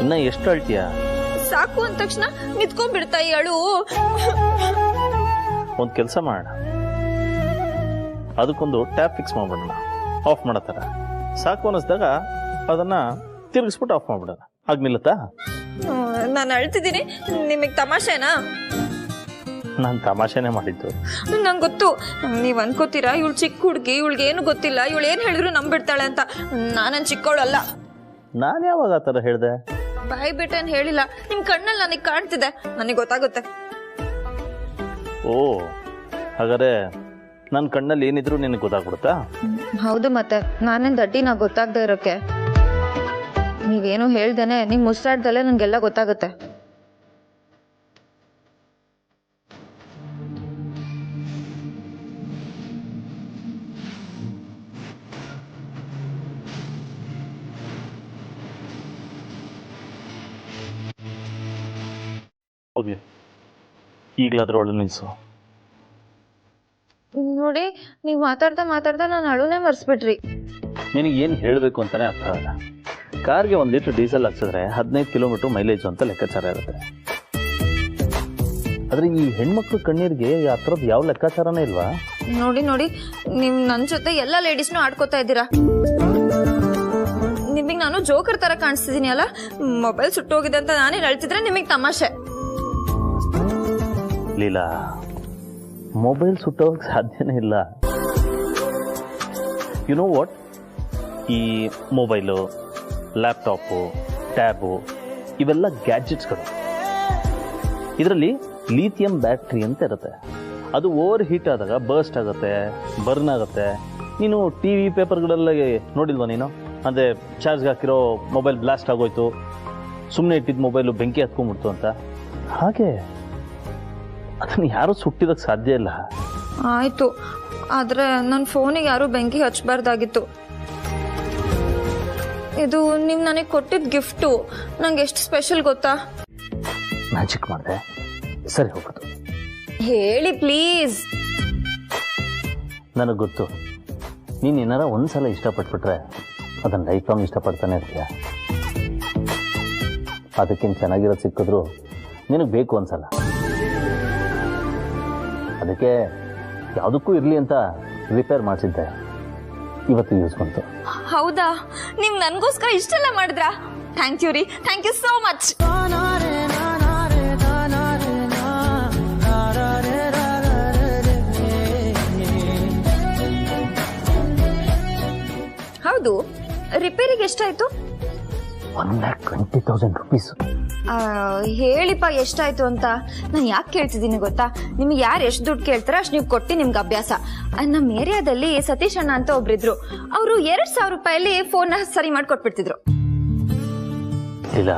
ಇನ್ನ ಎಷ್ಟು ಅಳ್ತೀಯ? ಸಾಕು ಅಂದ ತಕ್ಷಣ ನಿಂತ್ಕೊಂಡ್ಬಿಡ್ತಾ ಈ ಅಳು. ಒಂದು ಕೆಲಸ ಮಾಡೋಣ, ಅದಕ್ಕೊಂದು ಟ್ಯಾಪ್ ಫಿಕ್ಸ್ ಮಾಡ್ಬಿಡೋಣ, ಆಫ್ ಮಾಡತ್ತಾರ. ಸಾಕು ಅನ್ನಿಸ್ದಾಗ ಅದನ್ನ ತಿರುಗಿಸ್ಬಿಟ್ಟು ಆಫ್ ಮಾಡ್ಬಿಡೋಣ, ಆಗ ನಿಲ್ಲತ್ತಾ? ನಾನು ಅಳ್ತಿದ್ದೀನಿ, ನಿಮಗೆ ತಮಾಷೆನಾ? ನಾನು ತಮಾಷೆನೇ ಮಾಡಿದ್ದು. ನಂಗೆ ಗೊತ್ತು, ನೀವು ಅನ್ಕೋತೀರಾ ಇವಳು ಚಿಕ್ಕ ಹುಡುಗಿ, ಇವಳಿಗೆ ಏನು ಗೊತ್ತಿಲ್ಲ, ಇವಳು ಏನು ಹೇಳಿದ್ರು ನಂಬಿಡ್ತಾಳೆ ಅಂತ. ನಾನನ್ ಚಿಕ್ಕವಳಲ್ಲ. ನಾನು ಯಾವಾಗ ಆ ಥರ ಹೇಳಿದೆ? ಬಾಯ್ ಬಿಟ್ಟೇನು ಹೇಳಿಲ್ಲ, ನಿಮ್ ಕಣ್ಣಲ್ಲಿ ನನಗೆ ಕಾಣ್ತಿದೆ, ನನಗೆ ಗೊತ್ತಾಗುತ್ತೆ. ಓ, ಹಾಗಾದ್ರೆ ನನ್ನ ಕಣ್ಣಲ್ಲಿ ಏನಿದ್ರು ನಿನಗೆ ಗೊತ್ತಾಗ್ಬಿಡುತ್ತಾ? ಹೌದು, ಮತ್ತೆ ನಾನೇನು ದಡ್ಡಿನ ಗೊತ್ತಾಗದೆ ಇರೋಕ್ಕೆ? ನೀವೇನು ಹೇಳ್ದೇನೆ ನಿಮ್ ಮುಸ್ತಾಡ್ದಲ್ಲೇ ನನಗೆಲ್ಲ ಗೊತ್ತಾಗುತ್ತೆ. ಹೋಗಿ ಈಗಲಾದ್ರೂ ಒಳ್ಳೆ ನಿಲ್ಸು. ನೋಡಿ, ನೀವು ಮಾತಾಡ್ತಾ ನಾನು ಅಳುನೇ ಮರ್ಸ್ಬಿಟ್ರಿ. ನಿನಗೆ ಏನು ಹೇಳಬೇಕು ಅಂತಾನೆ ಅರ್ಥ ಆಗಲ್ಲ. ಕಾರ್ಗೆ 1 ಲೀಟರ್ ಡೀಸೆಲ್ ಹಾಕ್ಸಿದ್ರೆ 15 ಕಿಲೋಮೀಟರ್ ಮೈಲೇಜ್ ಅಂತ ಲೆಕ್ಕಾಚಾರ ಇರುತ್ತೆ. ಆದ್ರೆ ಈ ಹೆಣ್ಮಕ್ಳು ಕಣ್ಣೀರಿಗೆ ಆ ಥರದ್ದು ಯಾವ ಲೆಕ್ಕಾಚಾರನೇ ಇಲ್ವಾ? ನೋಡಿ, ನೀವು ನನ್ನ ಜೊತೆ ಎಲ್ಲ ಲೇಡೀಸ್ನು ಆಡ್ಕೋತಾ ಇದ್ದೀರಾ. ನಿಮಗೆ ನಾನು ಜೋಕರ್ ತರ ಕಾಣಿಸ್ತಿದ್ದೀನಿ ಅಲ್ಲ? ಮೊಬೈಲ್ ಸುಟ್ಟೋಗಿದೆ ಅಂತ ನಾನೇ ಅಳ್ತಿದ್ರೆ ನಿಮಗೆ ತಮಾಷೆ. ಲೀಲಾ, ಮೊಬೈಲ್ ಸುಟ್ಟೋಗಕ್ಕೆ ಸಾಧ್ಯನೇ ಇಲ್ಲ. ಯು ನೋ ವಾಟ್, ಈ ಮೊಬೈಲು, ಲ್ಯಾಪ್ಟಾಪು, ಟ್ಯಾಬು ಇವೆಲ್ಲ ಗ್ಯಾಡ್ಜೆಟ್ಸ್ಗಳು. ಇದರಲ್ಲಿ ಲಿಥಿಯಂ ಬ್ಯಾಟ್ರಿ ಅಂತ ಇರುತ್ತೆ. ಅದು ಓವರ್ ಹೀಟ್ ಆದಾಗ ಬರ್ಸ್ಟ್ ಆಗುತ್ತೆ, ಬರ್ನ್ ಆಗುತ್ತೆ. ನೀನು ಟಿ ವಿ ಪೇಪರ್ಗಳಲ್ಲಿ ನೋಡಿಲ್ವಾ ನೀನು? ಅಂದರೆ ಚಾರ್ಜ್ಗೆ ಹಾಕಿರೋ ಮೊಬೈಲ್ ಬ್ಲಾಸ್ಟ್ ಆಗೋಯ್ತು, ಸುಮ್ಮನೆ ಇಟ್ಟಿದ್ದ ಮೊಬೈಲು ಬೆಂಕಿ ಹತ್ಕೊಂಡ್ಬಿಡ್ತು ಅಂತ. ಹಾಗೆ ಅದನ್ನು ಯಾರೂ ಸುಟ್ಟಿದಕ್ಕೆ ಸಾಧ್ಯ ಇಲ್ಲ. ಆಯ್ತು, ಆದ್ರೆ ನನ್ನ ಫೋನಿಗೆ ಯಾರು ಬೆಂಕಿ ಹಚ್ಚಬಾರ್ದಾಗಿತ್ತು. ಇದು ನೀವು ನನಗೆ ಕೊಟ್ಟಿದ್ದ ಗಿಫ್ಟು ನಂಗೆ ಎಷ್ಟು ಸ್ಪೆಷಲ್ ಗೊತ್ತಾ? ಮ್ಯಾಜಿಕ್ ಮಾಡಿದೆ, ಸರಿ ಹೋಗೋದು. ಹೇಳಿ ಪ್ಲೀಸ್. ನನಗೆ ಗೊತ್ತು, ನೀನು ಏನಾರ ಒಂದ್ಸಲ ಇಷ್ಟಪಟ್ಬಿಟ್ರೆ ಅದನ್ನು ಲೈಫ್ ಲಾಂಗ್ ಇಷ್ಟಪಡ್ತಾನೆ ಇರ್ತೀಯ. ಅದಕ್ಕಿಂತ ಚೆನ್ನಾಗಿರೋದು ಸಿಕ್ಕಿದ್ರು ನಿನಗೆ ಬೇಕು ಒಂದ್ಸಲ. ಅದಕ್ಕೆ ಯಾವುದಕ್ಕೂ ಇರಲಿ ಅಂತ ರಿಪೇರ್ ಮಾಡಿಸಿದ್ದೆ, ಇವತ್ತು ಯೂಸ್ ಬಂತು. ಹೌದಾ? ನೀವು ನನಗೋಸ್ಕರ ಇಷ್ಟೆಲ್ಲ ಮಾಡಿದ್ರಾ? ಥ್ಯಾಂಕ್ ಯು ರೀ, ಥ್ಯಾಂಕ್ ಯು ಸೋ ಮಚ್. ಹೌದು, ರಿಪೇರಿಗೆ ಎಷ್ಟಾಯ್ತು? 1,20,000 rupees. ಹೇಳಿಪ್ಪ ಎಷ್ಟಾಯ್ತು ಅಂತ. ನಾನು ಯಾಕೆ ಕೇಳ್ತಿದ್ದೀನಿ ಗೊತ್ತಾ? ನಿಮ್ಗೆ ಯಾರು ಎಷ್ಟು ದುಡ್ಡು ಕೇಳ್ತಾರೋ ಅಷ್ಟು ನೀವು ಕೊಟ್ಟು ನಿಮ್ಗೆ ಅಭ್ಯಾಸ. ನಮ್ಮ ಏರಿಯಾದಲ್ಲಿ ಸತೀಶ್ ಅಣ್ಣ ಅಂತ ಒಬ್ರಿದ್ರು, ಅವರು 2,000 ರೂಪಾಯಲ್ಲಿ ಫೋನ್ನ ಸರಿ ಮಾಡಿ ಕೊಟ್ಬಿಡ್ತಿದ್ರು. ಇಲ್ಲ,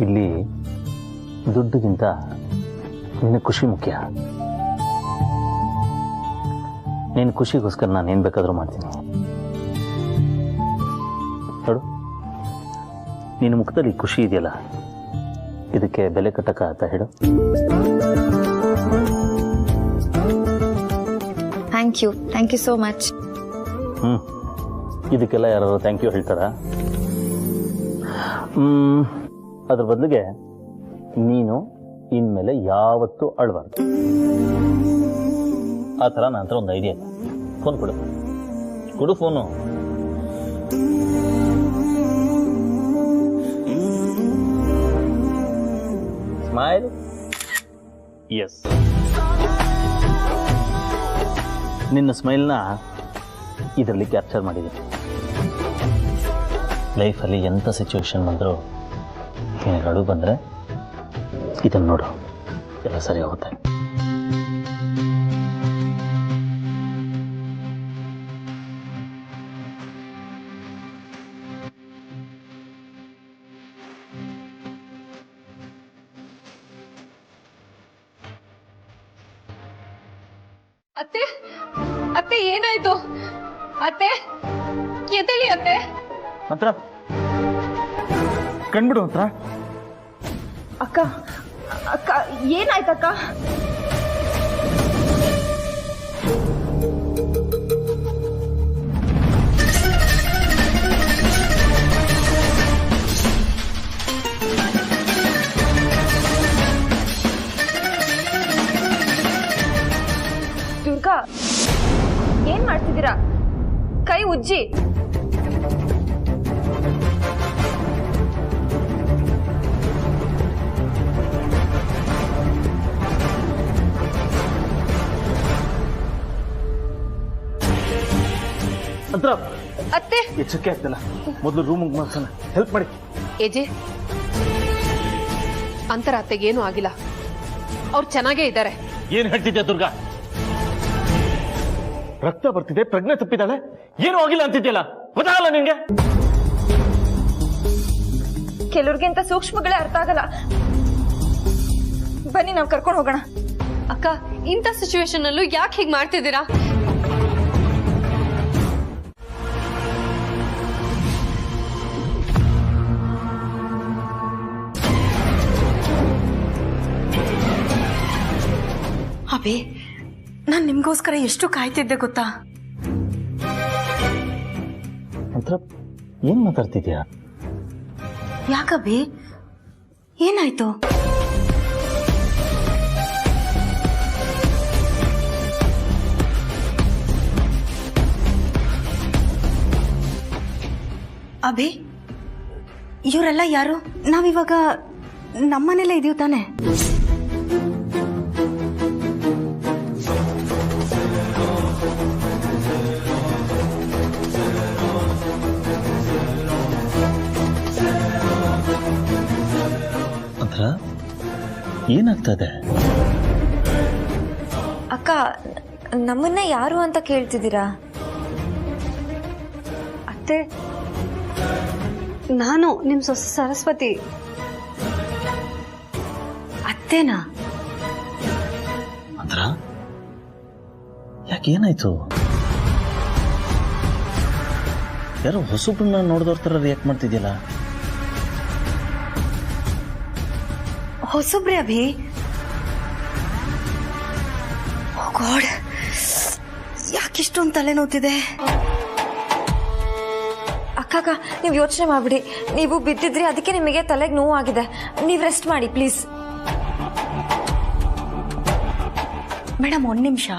ಇಲ್ಲಿ ದುಡ್ಡಿಗಿಂತ ನಿನ್ನ ಖುಷಿ ಮುಖ್ಯ. ನಿನ್ನ ಖುಷಿಗೋಸ್ಕರ ನಾನು ಏನು ಬೇಕಾದರೂ ಮಾಡ್ತೀನಿ. ನೋಡು, ನಿನ್ನ ಮುಖದಲ್ಲಿ ಖುಷಿ ಇದೆಯಲ್ಲ, ಇದಕ್ಕೆ ಬೆಲೆ ಕಟ್ಟಕ ಅಂತ ಹೇಳು. Thank you so much. ಇದಕ್ಕೆಲ್ಲ ಯಾರು ಥ್ಯಾಂಕ್ ಯು ಹೇಳ್ತಾರ? ಅದ್ರ ಬದಲಿಗೆ ನೀನು ಇನ್ಮೇಲೆ ಯಾವತ್ತೂ ಅಳಬಾರ್ದು. ಆ ಥರ ನನ್ನ ಹತ್ರ ಒಂದು ಐಡಿಯಾ ಇಲ್ಲ. ಫೋನ್ ಕೊಡು ಫೋನು. ಸ್ಮೈಲ್. ಎಸ್, ನಿನ್ನ ಸ್ಮೈಲ್ನ ಇದರಲ್ಲಿ ಕ್ಯಾಪ್ಚರ್ ಮಾಡಿದ್ದೀನಿ. ಲೈಫಲ್ಲಿ ಎಂಥ ಸಿಚುವೇಶನ್ ಬಂದರೂ ಏನಾದ್ರು ಬಂದರೆ ಇದನ್ನು ನೋಡು, ಎಲ್ಲ ಸರಿ ಹೋಗುತ್ತೆ. ಅತ್ತೆ ಅತ್ತೆ ಏನಾಯ್ತು? ಅತ್ತೆ ಎದ್ದೇಳಿ ಅತ್ತೆ. ಹತ್ರ ಕಣ್ಬಿಡು ಹತ್ರ. ಅಕ್ಕ ಅಕ್ಕ ಏನಾಯ್ತಕ್ಕ? ದುರ್ಗಾ ಏನ್ ಮಾಡ್ತಿದ್ದೀರಾ? ಕೈ ಉಜ್ಜಿ. ಹತ್ರ ಅತ್ತೆ ಎಚ್ಚರಿಕೆ ಆಗ್ತಿಲ್ಲ, ಮೊದಲು ರೂಮಿಗೆ ಮಾಡ್ಸೋಣ. ಹೆಲ್ಪ್ ಮಾಡಿ. ಏಜೆ, ಅಂತರ ಅತ್ತೆಗೇನು ಆಗಿಲ್ಲ, ಅವ್ರು ಚೆನ್ನಾಗೇ ಇದ್ದಾರೆ. ಏನ್ ಹೇಳ್ತಿದ್ಯಾ ದುರ್ಗಾ? ರಕ್ತ ಬರ್ತಿದೆ, ಪ್ರಜ್ಞೆ ತಪ್ಪಿದ್ದಾಳೆ, ಏನೂ ಆಗಿಲ್ಲ ಅಂತಿದ್ಯಲ್ಲ, ಗೊತ್ತಾಗಲ್ಲ ನಿನ್ಗೆ? ಕೆಲವ್ರಿಗಿಂತ ಸೂಕ್ಷ್ಮಗಳೇ ಅರ್ಥ ಆಗಲ್ಲ. ಬನ್ನಿ ನಾವು ಕರ್ಕೊಂಡು ಹೋಗೋಣ. ಅಕ್ಕ, ಇಂಥ ಸಿಚುವೇಶನ್ ಅಲ್ಲೂ ಯಾಕೆ ಹೀಗೆ ಮಾಡ್ತಿದ್ದೀರಾ? ಅಭಿ, ನಾನ್ ನಿಮ್ಗೋಸ್ಕರ ಎಷ್ಟು ಕಾಯ್ತಿದ್ದೆ ಗೊತ್ತಾ? ಹತ್ರ ಏನ್ ಮಾತಾಡ್ತಿದ್ಯಾ? ಯಾಕಭಿ, ಏನಾಯ್ತು? ಅಭಿ, ಇವರೆಲ್ಲ ಯಾರು? ನಾವಿವಾಗ ನಮ್ಮನೆಲ್ಲ ಇದೀವಿ ತಾನೆ? ಏನಾಗ್ತಾ ಇದೆ? ಅಕ್ಕ, ನಮ್ಮನ್ನ ಯಾರು ಅಂತ ಕೇಳ್ತಿದ್ದೀರಾ? ಅತ್ತೆ, ನಾನು ನಿಮ್ ಸೊಸೆ ಸರಸ್ವತಿ. ಅತ್ತೇನಾ? ಅಂದ್ರ ಯಾಕೆ ಏನಾಯ್ತು? ಯಾರೋ ಹೊಸಬ್ರನ್ನ ನೋಡಿದವ್ರ ತರ ರಿಯಾಕ್ಟ್ ಮಾಡ್ತಿದ್ಯಲ್ಲ? ಹೊಸಬ್ರೆ ಅಭಿ. ಗಾಡ್, ಯಾಕಿಷ್ಟೊಂದು ತಲೆ ನೋತಿದೆ? ಅಕ್ಕ, ನೀವು ಯೋಚನೆ ಮಾಡ್ಬಿಡಿ. ನೀವು ಬಿದ್ದಿದ್ರಿ, ಅದಕ್ಕೆ ನಿಮಗೆ ತಲೆಗೆ ನೋವು ಆಗಿದೆ. ನೀವು ರೆಸ್ಟ್ ಮಾಡಿ ಪ್ಲೀಸ್. ಮೇಡಮ್, ಒಂದ್ ನಿಮಿಷ.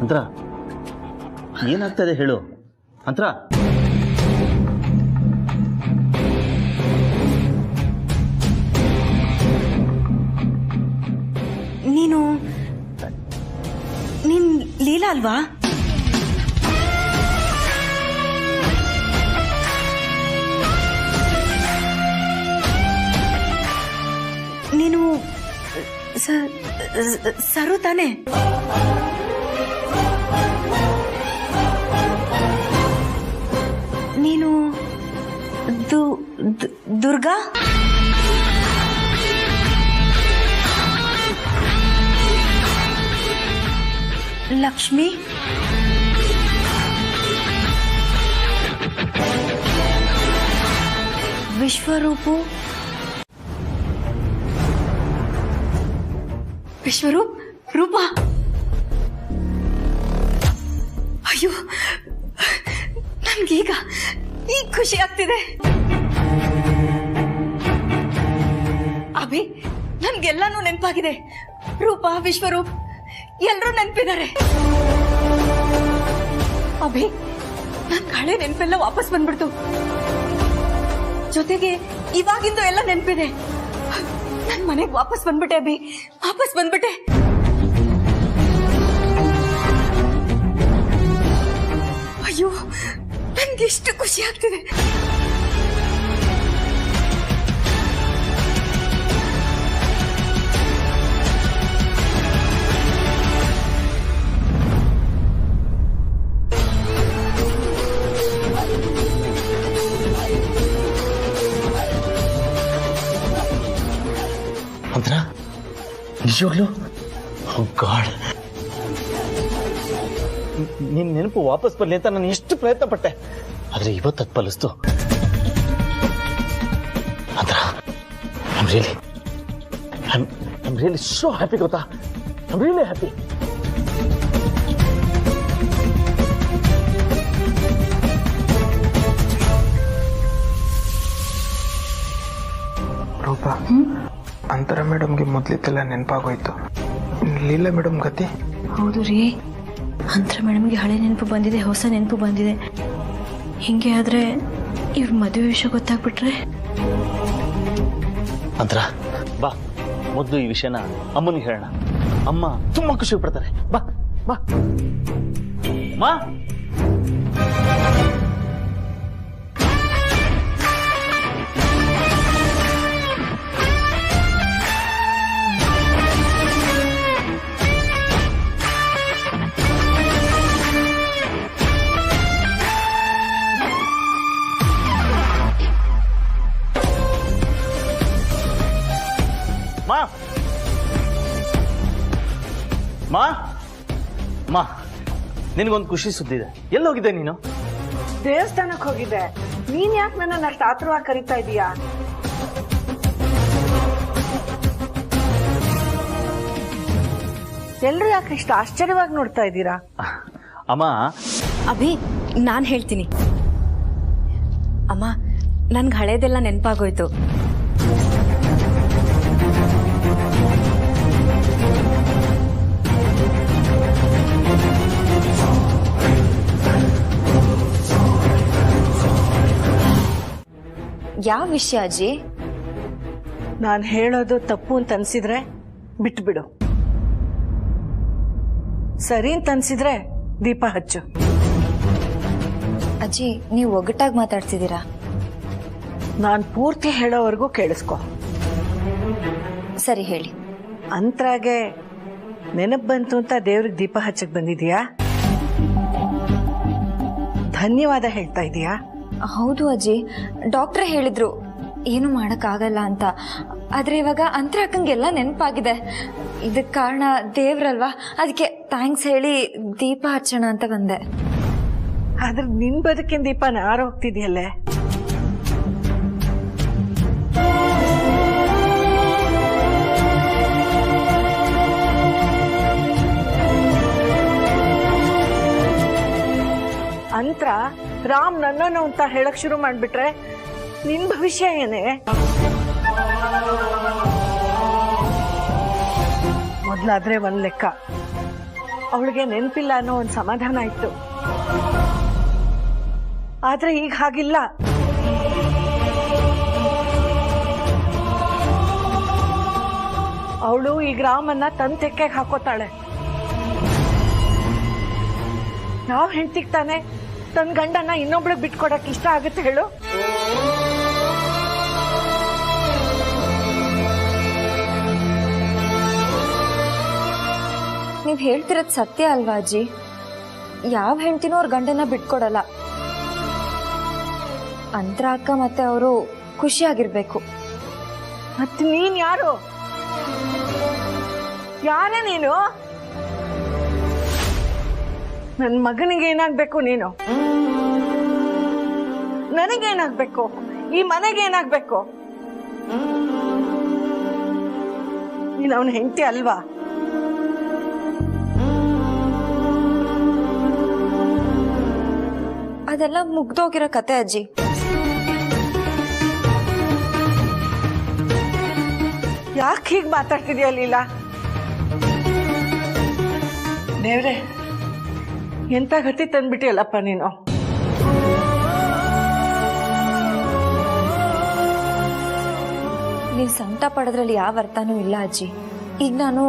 ಅಂತರ ಏನಾಗ್ತದೆ ಹೇಳು ಅಂತರ. ನೀನ್ ಲೀಲಾ ಅಲ್ವಾ? ನೀನು ಸರು ತಾನೆ? ನೀನು ದುರ್ಗಾ? ಲಕ್ಷ್ಮಿ? ವಿಶ್ವರೂಪು? ವಿಶ್ವರೂಪ್? ರೂಪ? ಅಯ್ಯೋ, ನನ್ಗೀಗ ಖುಷಿ ಆಗ್ತಿದೆ. ಅಭಿ, ನನ್ಗೆಲ್ಲಾನು ನೆನಪಾಗಿದೆ. ರೂಪ, ವಿಶ್ವರೂಪ್ ಎಲ್ರೂ ನೆನ್ಪಿದ್ದಾರೆ. ಅಭಿ, ನನ್ ಹಳೆ ನೆನ್ಪೆಲ್ಲ ವಾಪಸ್ ಬಂದ್ಬಿಡ್ತು. ಜೊತೆಗೆ ಇವಾಗಿಂದು ಎಲ್ಲ ನೆನ್ಪಿದೆ. ನನ್ ಮನೆಗ್ ವಾಪಸ್ ಬಂದ್ಬಿಟ್ಟೆ ಅಭಿ, ವಾಪಸ್ ಬಂದ್ಬಿಟ್ಟೆ. ಅಯ್ಯೋ, ನನ್ಗೆ ಎಷ್ಟು ಖುಷಿ ಆಗ್ತಿದೆ. ಅಂತರ ನಿಜವಾಗ್ಲು ಗಾಡ್, ನಿನ್ ನೆನಪು ವಾಪಸ್ ಬರ್ಲಿ ಅಂತ ನಾನು ಎಷ್ಟು ಪ್ರಯತ್ನ ಪಟ್ಟೆ, ಆದ್ರೆ ಇವತ್ತು ಅದು ಫಲಿಸ್ತು. ಅಂತರ I'm really so happy ಗೊತ್ತಾ. I'm really happy. ರೂಪಾ, ಅಂತರ ಮೇಡಮ್ಗೆ ಮೊದ್ಲಿದ್ದೆಲ್ಲ ನೆನಪಾಗೋಯ್ತು. ಲೀಲಾ ಮೇಡಮ್ ಗತಿ? ಹೌದು ರೀ, ಅಂತರ ಮೇಡಮ್ಗೆ ಹಳೆ ನೆನಪು ಬಂದಿದೆ, ಹೊಸ ನೆನಪು ಬಂದಿದೆ. ಹಿಂಗೆ ಆದ್ರೆ ಇವ್ರ ಮದುವೆ ವಿಷಯ ಗೊತ್ತಾಗ್ಬಿಟ್ರೆ? ಅಂತರ ಬಾ, ಮೊದಲು ಈ ವಿಷಯನ ಅಮ್ಮನಿಗೆ ಹೇಳೋಣ. ಅಮ್ಮ ತುಂಬಾ ಖುಷಿ ಪಡ್ತಾರೆ. ಬಾ ಬಾ ಮಾ. ಮಾ ಮಾ ಮಾ, ನಿನಗೊಂದು ಖುಷಿ ಸುದ್ದಿ ಇದೆ. ಎಲ್ಲೋಗಿದ್ದೆ ನೀನು? ದೇವಸ್ಥಾನಕ್ಕೆ ಹೋಗಿದ್ದೆ. ನೀನ್ ಯಾಕೆ ನನ್ನ ಅಷ್ಟು ಆತುರವಾಗಿ ಕರೀತಾ ಇದೀಯಾ? ಎಲ್ರು ಯಾಕೆ ಇಷ್ಟು ಆಶ್ಚರ್ಯವಾಗಿ ನೋಡ್ತಾ ಇದ್ದೀರಾ? ಅಮ್ಮ, ಅಭಿ, ನಾನ್ ಹೇಳ್ತೀನಿ. ಅಮ್ಮ, ನನ್ಗೆ ಹಳೇದೆಲ್ಲ ನೆನಪಾಗೋಯ್ತು. ಯಾವ ವಿಷಯ ಅಜ್ಜಿ? ನಾನು ಹೇಳೋದು ತಪ್ಪು ಅಂತ ಅನ್ಸಿದ್ರೆ ಬಿಟ್ಬಿಡು, ಸರಿ ಅಂತ ಅನ್ಸಿದ್ರೆ ದೀಪ ಹಚ್ಚು. ಅಜ್ಜಿ, ನೀವು ಒಗ್ಗಟ್ಟಾಗಿ ಮಾತಾಡ್ತಿದ್ದೀರಾ. ನಾನು ಪೂರ್ತಿ ಹೇಳೋವರೆಗೂ ಕೇಳಿಸ್ಕೊ. ಸರಿ, ಹೇಳಿ. ಅಂತರಾಗೆ ನೆನಪು ಬಂತು ಅಂತ ದೇವ್ರಿಗೆ ದೀಪ ಹಚ್ಚಕ್ ಬಂದಿದ್ಯಾ? ಧನ್ಯವಾದ ಹೇಳ್ತಾ ಇದೀಯಾ? ಹೌದು ಅಜ್ಜಿ, ಡಾಕ್ಟ್ರೇ ಹೇಳಿದ್ರು ಏನು ಮಾಡಕ್ಕಾಗಲ್ಲ ಅಂತ. ಆದ್ರೆ ಇವಾಗ ಅಂತರ ಅಕ್ಕಂಗೆಲ್ಲ ನೆನಪಾಗಿದೆ. ಇದಕ್ಕೆ ಕಾರಣ ದೇವ್ರಲ್ವಾ, ಅದಕ್ಕೆ ಥ್ಯಾಂಕ್ಸ್ ಹೇಳಿ ದೀಪ ಹಚ್ಚೋಣ ಅಂತ ಬಂದೆ. ಆದ್ರೆ ನಿನ್ ಬದುಕಿನ ದೀಪನ ಆರೋಗ್ತಿದ್ಯಲ್ಲೇ. ಅಂತರ ರಾಮ್ ನನ್ನನು ಅಂತ ಹೇಳಕ್ ಶುರು ಮಾಡ್ಬಿಟ್ರೆ ನಿನ್ ಭವಿಷ್ಯ ಏನೇ? ಮೊದ್ಲಾದ್ರೆ ಒಂದ್ ಲೆಕ್ಕ, ಅವಳಿಗೆ ನೆನಪಿಲ್ಲ ಅನ್ನೋ ಒಂದ್ ಸಮಾಧಾನ ಇತ್ತು. ಆದ್ರೆ ಈಗ ಹಾಗಿಲ್ಲ. ಅವಳು ಈಗ ರಾಮನ್ನ ತನ್ನ ತೆಕ್ಕೆಗೆ ಹಾಕೋತಾಳೆ. ನಾವ್ ಹೆಂಡ್ತಿಗ್ ತಾನೆ ತನ್ನ ಗಂಡನ ಇನ್ನೊಬ್ಳಿಗೆ ಬಿಟ್ಕೊಡಕ್ ಇಷ್ಟ ಆಗುತ್ತೆ ಹೇಳು? ನೀವ್ ಹೇಳ್ತಿರೋದ್ ಸತ್ಯ ಅಲ್ವಾ ಅಜ್ಜಿ? ಯಾವ ಹೆಂಡತಿನೂ ಅವ್ರ ಗಂಡನ ಬಿಟ್ಕೊಡಲ್ಲ. ಅಂತರ ಅಕ್ಕ ಮತ್ತೆ ಅವರು ಖುಷಿಯಾಗಿರ್ಬೇಕು. ಮತ್ ನೀನ್ ಯಾರು? ಯಾರೇ ನೀನು? ನನ್ ಮಗನಿಗೆ ಏನಾಗ್ಬೇಕು ನೀನು? ನನಗೇನಾಗ್ಬೇಕು? ಈ ಮನೆಗೆ ಏನಾಗ್ಬೇಕು? ನೀನ್ ಅವನ ಹೆಂಡತಿ ಅಲ್ವಾ? ಅದೆಲ್ಲ ಮುಗ್ದೋಗಿರೋ ಕತೆ ಅಜ್ಜಿ. ಯಾಕೆ ಹೀಗ್ ಮಾತಾಡ್ತಿದ್ಯಾ ಲೀಲಾ? ದೇವ್ರೆ, ಎಂತ ಗತಿ ತಂದ್ಬಿಟ್ಟಿಯಲ್ಲಪ್ಪ ನೀನು. ನೀವು ಸಂಕಟ ಪಡೋದ್ರಲ್ಲಿ ಯಾವ ಅರ್ಥನೂ ಇಲ್ಲ ಅಜ್ಜಿ. ಈಗ ನಾನು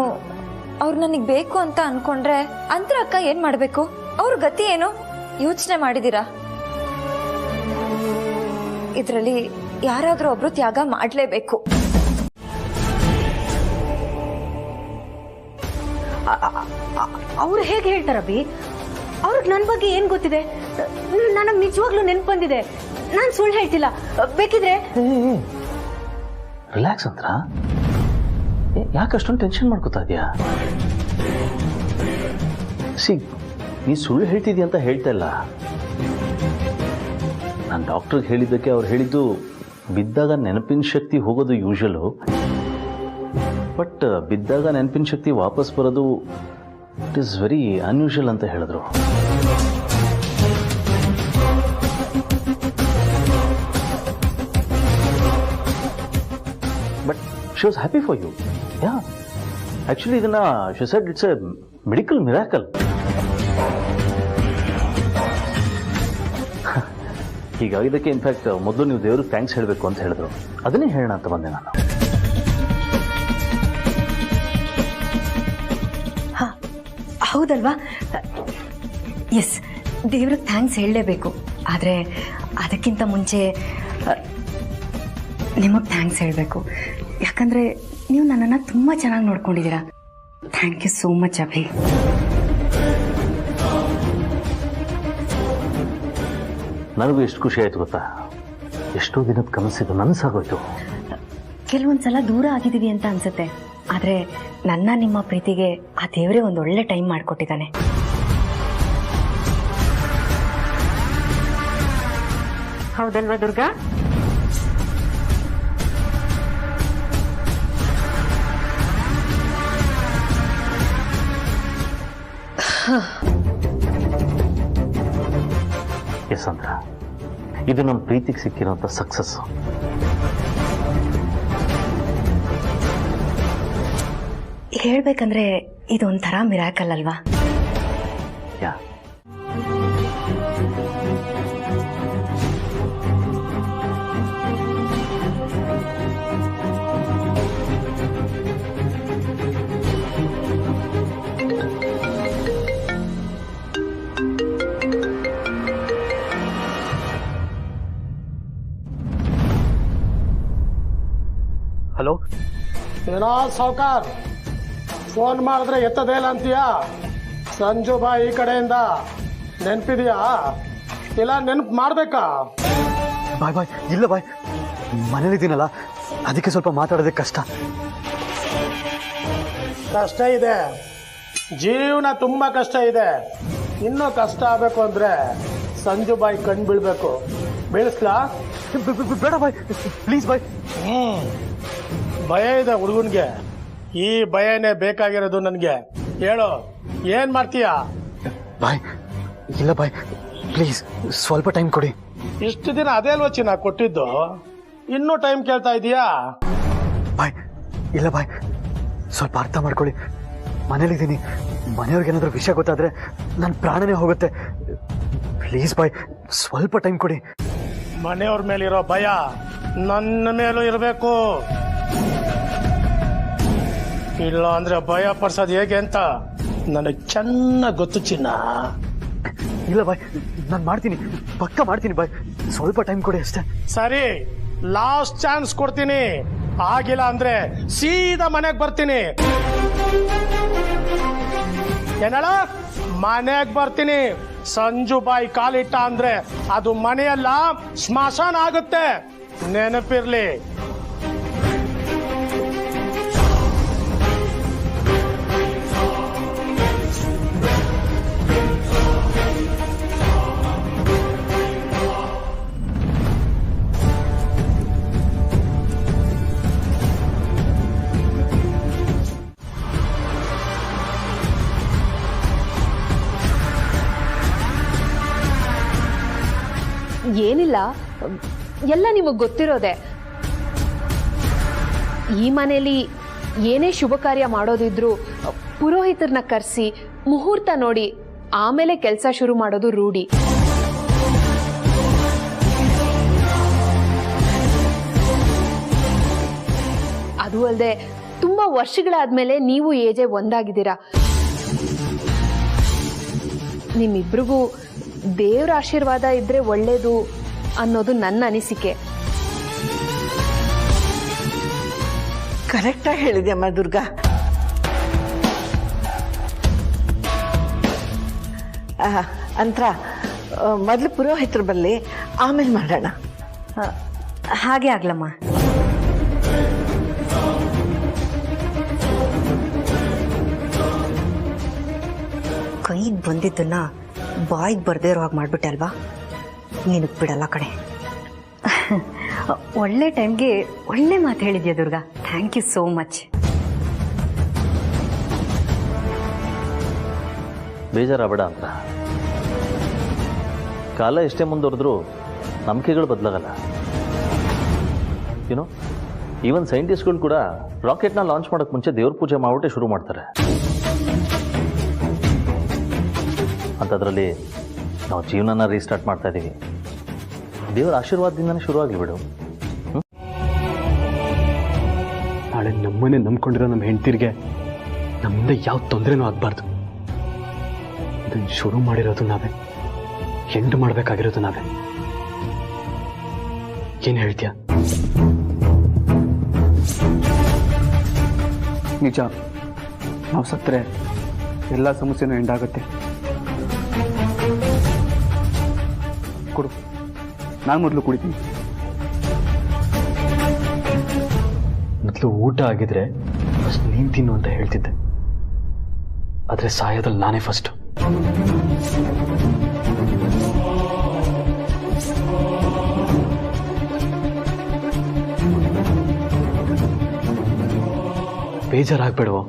ಅವ್ರು ನನಗೆ ಬೇಕು ಅಂತ ಅನ್ಕೊಂಡ್ರೆ ಅಂತರ ಅಕ್ಕ ಏನ್ ಮಾಡ್ಬೇಕು? ಅವ್ರ ಗತಿ ಏನು ಯೋಚನೆ ಮಾಡಿದೀರಾ? ಇದ್ರಲ್ಲಿ ಯಾರಾದ್ರೂ ಒಬ್ರು ತ್ಯಾಗ ಮಾಡ್ಲೇಬೇಕು. ಅವ್ರು ಹೇಗೆ ಹೇಳ್ತಾರಬ್ಬಿ? ಅವ್ರಿಗೆ ನನ್ನ ಬಗ್ಗೆ ಏನ್ ಗೊತ್ತಿದೆ? ನನಗೆ ನಿಜವಾಗ್ಲೂ ನೆನ್ಪು ಬಂದಿದೆ. ನಾನು ಸುಳ್ಳು ಹೇಳ್ತಿಲ್ಲ. ಬೇಕಿದ್ರೆ ರಿಲ್ಯಾಕ್ಸ್ ಅಂತ ಯಾಕೆ ಅಷ್ಟೊಂದು ಟೆನ್ಷನ್ ಮಾಡ್ಕೋತಾ ಇದೆಯಾ? ನೀ ಸುಳ್ಳು ಹೇಳ್ತಿದ್ಯಾ ಅಂತ ಹೇಳ್ತಾ ಇಲ್ಲ. ನಾನು ಡಾಕ್ಟ್ರಿಗೆ ಹೇಳಿದ್ದಕ್ಕೆ ಅವ್ರು ಹೇಳಿದ್ದು ಬಿದ್ದಾಗ ನೆನಪಿನ ಶಕ್ತಿ ಹೋಗೋದು ಯೂಶಲು, ಬಟ್ ಬಿದ್ದಾಗ ನೆನಪಿನ ಶಕ್ತಿ ವಾಪಸ್ ಬರೋದು ಇಟ್ ಈಸ್ ವೆರಿ ಅನ್ಯೂಶುವಲ್ ಅಂತ ಹೇಳಿದ್ರು. But she was happy for you. Yeah, actually ಇದನ್ನ she said it's a medical miracle. ಹೀಗಾಗಿದ್ದಕ್ಕೆ ಇನ್ಫ್ಯಾಕ್ಟ್ ಮೊದಲು ನೀವು ದೇವ್ರಿಗೆ ಥ್ಯಾಂಕ್ಸ್ ಹೇಳಬೇಕು ಅಂತ ಹೇಳಿದ್ರು. ಅದನ್ನೇ ಹೇಳೋಣ ಅಂತ ಬಂದೆ ನಾನು. ಹೌದಲ್ವಾ? ಎಸ್, ದೇವ್ರಿಗೆ ಥ್ಯಾಂಕ್ಸ್ ಹೇಳಲೇಬೇಕು. ಆದರೆ ಅದಕ್ಕಿಂತ ಮುಂಚೆ ನಿಮಗೆ ಥ್ಯಾಂಕ್ಸ್ ಹೇಳಬೇಕು. ಯಾಕಂದರೆ ನೀವು ನನ್ನನ್ನು ತುಂಬ ಚೆನ್ನಾಗಿ ನೋಡ್ಕೊಂಡಿದ್ದೀರಾ. Thank you so much Abhi. ನನಗೂ ಎಷ್ಟು ಖುಷಿ ಆಯಿತು ಗೊತ್ತಾ? ಎಷ್ಟೋ ದಿನದ ಕನಸಿದ್ದು ನನಸಾಗೋಯ್ತು. ಕೆಲವೊಂದ್ಸಲ ದೂರ ಆಗಿದ್ದೀವಿ ಅಂತ ಅನ್ಸುತ್ತೆ, ಆದರೆ ನನ್ನ ನಿಮ್ಮ ಪ್ರೀತಿಗೆ ಆ ದೇವರೇ ಒಂದು ಒಳ್ಳೆ ಟೈಮ್ ಮಾಡಿಕೊಟ್ಟಿದ್ದಾನೆ. ಹೌದಲ್ವಾ ದುರ್ಗಾ? ಎಸ್ ಅಂತ, ಇದು ನಮ್ಮ ಪ್ರೀತಿಗೆ ಸಿಕ್ಕಿರೋಂಥ ಸಕ್ಸಸ್. ಹೇಳ್ಬೇಕಂದ್ರೆ ಇದೊಂಥರ ಮಿರಾಕಲ್ ಅಲ್ವಾ? ಯಾ, ಹಲೋ. ಏನೋ ಸಾವ್ಕಾರ್, ಫೋನ್ ಮಾಡಿದ್ರೆ ಎತ್ತದೇ ಇಲ್ಲ ಅಂತೀಯಾ? ಸಂಜು ಬಾಯ್ ಈ ಕಡೆಯಿಂದ. ನೆನಪಿದೆಯಾ? ಇಲ್ಲ ನೆನಪು ಮಾಡ್ಬೇಕಾ? ಬಾಯ್ ಬಾಯ್. ಇಲ್ಲ ಬಾಯ್, ಮನೇಲಿದ್ದೀನಲ್ಲ, ಅದಕ್ಕೆ ಸ್ವಲ್ಪ ಮಾತಾಡೋದಕ್ಕೆ ಕಷ್ಟ. ಕಷ್ಟ ಇದೆ, ಜೀವನ ತುಂಬಾ ಕಷ್ಟ ಇದೆ. ಇನ್ನೂ ಕಷ್ಟ ಆಗಬೇಕು ಅಂದ್ರೆ ಸಂಜು ಬಾಯ್ ಕಣ್ ಬೀಳ್ಬೇಕು. ಬೀಳಿಸ್ಲಾ? ಬೇಡ ಬಾಯ್, ಪ್ಲೀಸ್ ಬಾಯ್. ಭಯ ಇದೆ ಹುಡುಗನ್ಗೆ. ಈ ಭಯನೇ ಬೇಕಾಗಿರೋದು ನನಗೆ. ಹೇಳು, ಏನ್ ಮಾಡ್ತೀಯಾ? ಬಾಯ್, ಇಲ್ಲ ಬಾಯ್, ಪ್ಲೀಸ್ ಸ್ವಲ್ಪ ಟೈಮ್ ಕೊಡಿ. ಇಷ್ಟು ದಿನ ಅದೇ ಅಲ್ವಾ ಚಿನ್ನ ಕೊಟ್ಟಿದ್ದು, ಇನ್ನೂ ಟೈಮ್ ಕೇಳ್ತಾ ಇದೀಯಾ? ಬಾಯ್, ಇಲ್ಲ ಬಾಯ್, ಸ್ವಲ್ಪ ಅರ್ಥ ಮಾಡ್ಕೊಳ್ಳಿ. ಮನೇಲಿದ್ದೀನಿ, ಮನೆಯವ್ರಿಗೇನಾದ್ರೂ ವಿಷಯ ಗೊತ್ತಾದ್ರೆ ನನ್ನ ಪ್ರಾಣನೇ ಹೋಗುತ್ತೆ. ಪ್ಲೀಸ್ ಬಾಯ್, ಸ್ವಲ್ಪ ಟೈಮ್ ಕೊಡಿ. ಮನೆಯವ್ರ ಮೇಲಿರೋ ಭಯ ನನ್ನ ಮೇಲೂ ಇರಬೇಕು. ಇಲ್ಲ ಅಂದ್ರೆ ಭಯ ಪಡ್ಸೋದು ಹೇಗೆ ಅಂತ ನನಗೆ ಚೆನ್ನಾಗಿ ಗೊತ್ತು ಚಿನ್ನ. ಇಲ್ಲ ಬಾಯ್, ನಾನು ಮಾಡ್ತೀನಿ, ಪಕ್ಕ ಮಾಡ್ತೀನಿ ಬಾಯ್, ಸ್ವಲ್ಪ ಟೈಮ್ ಕೊಡಿ ಅಷ್ಟೇ. ಸರಿ, ಲಾಸ್ಟ್ ಚಾನ್ಸ್ ಕೊಡ್ತೀನಿ. ಆಗಿಲ್ಲ ಅಂದ್ರೆ ಸೀದಾ ಮನೆಗೆ ಬರ್ತೀನಿ. ಏನಳ? ಮನೆಗೆ ಬರ್ತೀನಿ. ಸಂಜು ಬಾಯಿ ಕಾಲಿಟ್ಟ ಅಂದ್ರೆ ಅದು ಮನೆಯಲ್ಲ, ಸ್ಮಶಾನ ಆಗುತ್ತೆ. ನೆನಪಿರ್ಲಿ. ಏನಿಲ್ಲ, ಎಲ್ಲ ನಿಮಗ್ ಗೊತ್ತಿರೋದೆ. ಈ ಮನೇಲಿ ಏನೇ ಶುಭ ಕಾರ್ಯ ಮಾಡೋದಿದ್ರು ಪುರೋಹಿತರನ್ನ ಕರೆಸಿ ಮುಹೂರ್ತ ನೋಡಿ ಆಮೇಲೆ ಕೆಲಸ ಶುರು ಮಾಡೋದು ರೂಢಿ. ಅದು ಅಲ್ಲದೆ ತುಂಬಾ ವರ್ಷಗಳಾದ್ಮೇಲೆ ನೀವು ಏಜೆ ಒಂದಾಗಿದ್ದೀರಾ. ನಿಮ್ಮಿಬ್ರಿಗೂ ದೇವ್ರ ಆಶೀರ್ವಾದ ಇದ್ರೆ ಒಳ್ಳೇದು ಅನ್ನೋದು ನನ್ನ ಅನಿಸಿಕೆ. ಕರೆಕ್ಟಾಗಿ ಹೇಳಿದ್ಯಮ್ಮ ದುರ್ಗಾ. ಅಂತರ ಮೊದಲು ಪುರೋಹಿತರು ಬರಲಿ, ಆಮೇಲೆ ಮಾಡೋಣ. ಹಾಗೆ ಆಗ್ಲಮ್ಮ. ಕೈಗೆ ಬಂದಿದ್ದನ್ನ ಬಾಯಿಗೆ ಬರ್ದೇ ಇರೋ ಹಾಗೆ ಮಾಡ್ಬಿಟ್ಟೆ ಅಲ್ವಾ? ನಿನಗೆ ಬಿಡಲ್ಲ ಕಡೆ. ಒಳ್ಳೆ ಟೈಮ್ಗೆ ಒಳ್ಳೆ ಮಾತು ಹೇಳಿದ್ಯಾ Durga. Thank you so much. ಬೇಜಾರಾಗಬೇಡ ಅಂತ. ಕಾಲ ಎಷ್ಟೇ ಮುಂದುವರೆದ್ರೂ ನಂಬಿಕೆಗಳು ಬದಲಾಗಲ್ಲ. ಏನೋ ಈವನ್ ಸೈಂಟಿಸ್ಟ್ಗಳು ಕೂಡ ರಾಕೆಟ್ನ ಲಾಂಚ್ ಮಾಡೋಕ್ಕೆ ಮುಂಚೆ ದೇವ್ರ ಪೂಜೆ ಮಾಡ್ಬಿಟ್ಟೆ ಶುರು ಮಾಡ್ತಾರೆ. ಅಂಥದ್ರಲ್ಲಿ ನಾವು ಜೀವನನ ರೀಸ್ಟಾರ್ಟ್ ಮಾಡ್ತಾ ಇದ್ದೀವಿ. ದೇವರ ಆಶೀರ್ವಾದದಿಂದನೇ ಶುರುವಾಗಲಿ ಬಿಡು. ನಾಳೆ ನಮ್ಮನೆ ನಂಬ್ಕೊಂಡಿರೋ ನಮ್ಮ ಹೆಂಡ್ತಿರ್ಗೆ ನಮ್ಮಿಂದ ಯಾವ ತೊಂದರೆನೂ ಆಗಬಾರ್ದು. ಇದನ್ನು ಶುರು ಮಾಡಿರೋದು ನಾವೇ, ಎಂಡ್ ಮಾಡಬೇಕಾಗಿರೋದು ನಾವೇ. ಏನು ಹೇಳ್ತೀಯ? ನಿಜ, ನಾವು ಸತ್ತರೆ ಎಲ್ಲ ಸಮಸ್ಯೆನೂ ಎಂಡ್ ಆಗುತ್ತೆ. ಕೊಡು, ನಾನು ಮೊದಲು ಕುಡಿತೀನಿ. ಮೊದಲು ಊಟ ಆಗಿದ್ರೆ ಫಸ್ಟ್ ನೀನು ತಿನ್ನು ಅಂತ ಹೇಳ್ತಿದ್ದೆ. ಆದರೆ ಸಾಯೋದಲ್ಲಿ ನಾನೇ ಫಸ್ಟು. ಬೇಜಾರಾಗ್ಬೇಡವೋ.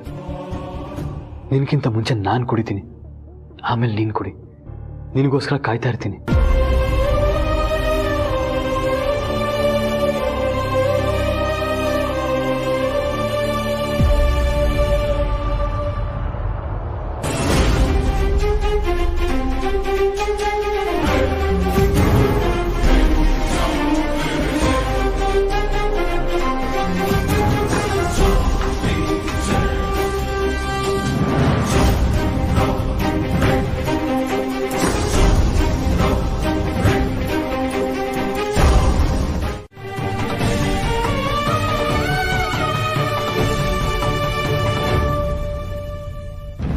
ನಿನಗಿಂತ ಮುಂಚೆ ನಾನು ಕುಡಿತೀನಿ, ಆಮೇಲೆ ನೀನು ಕುಡಿ. ನಿನಗೋಸ್ಕರ ಕಾಯ್ತಾ ಇರ್ತೀನಿ.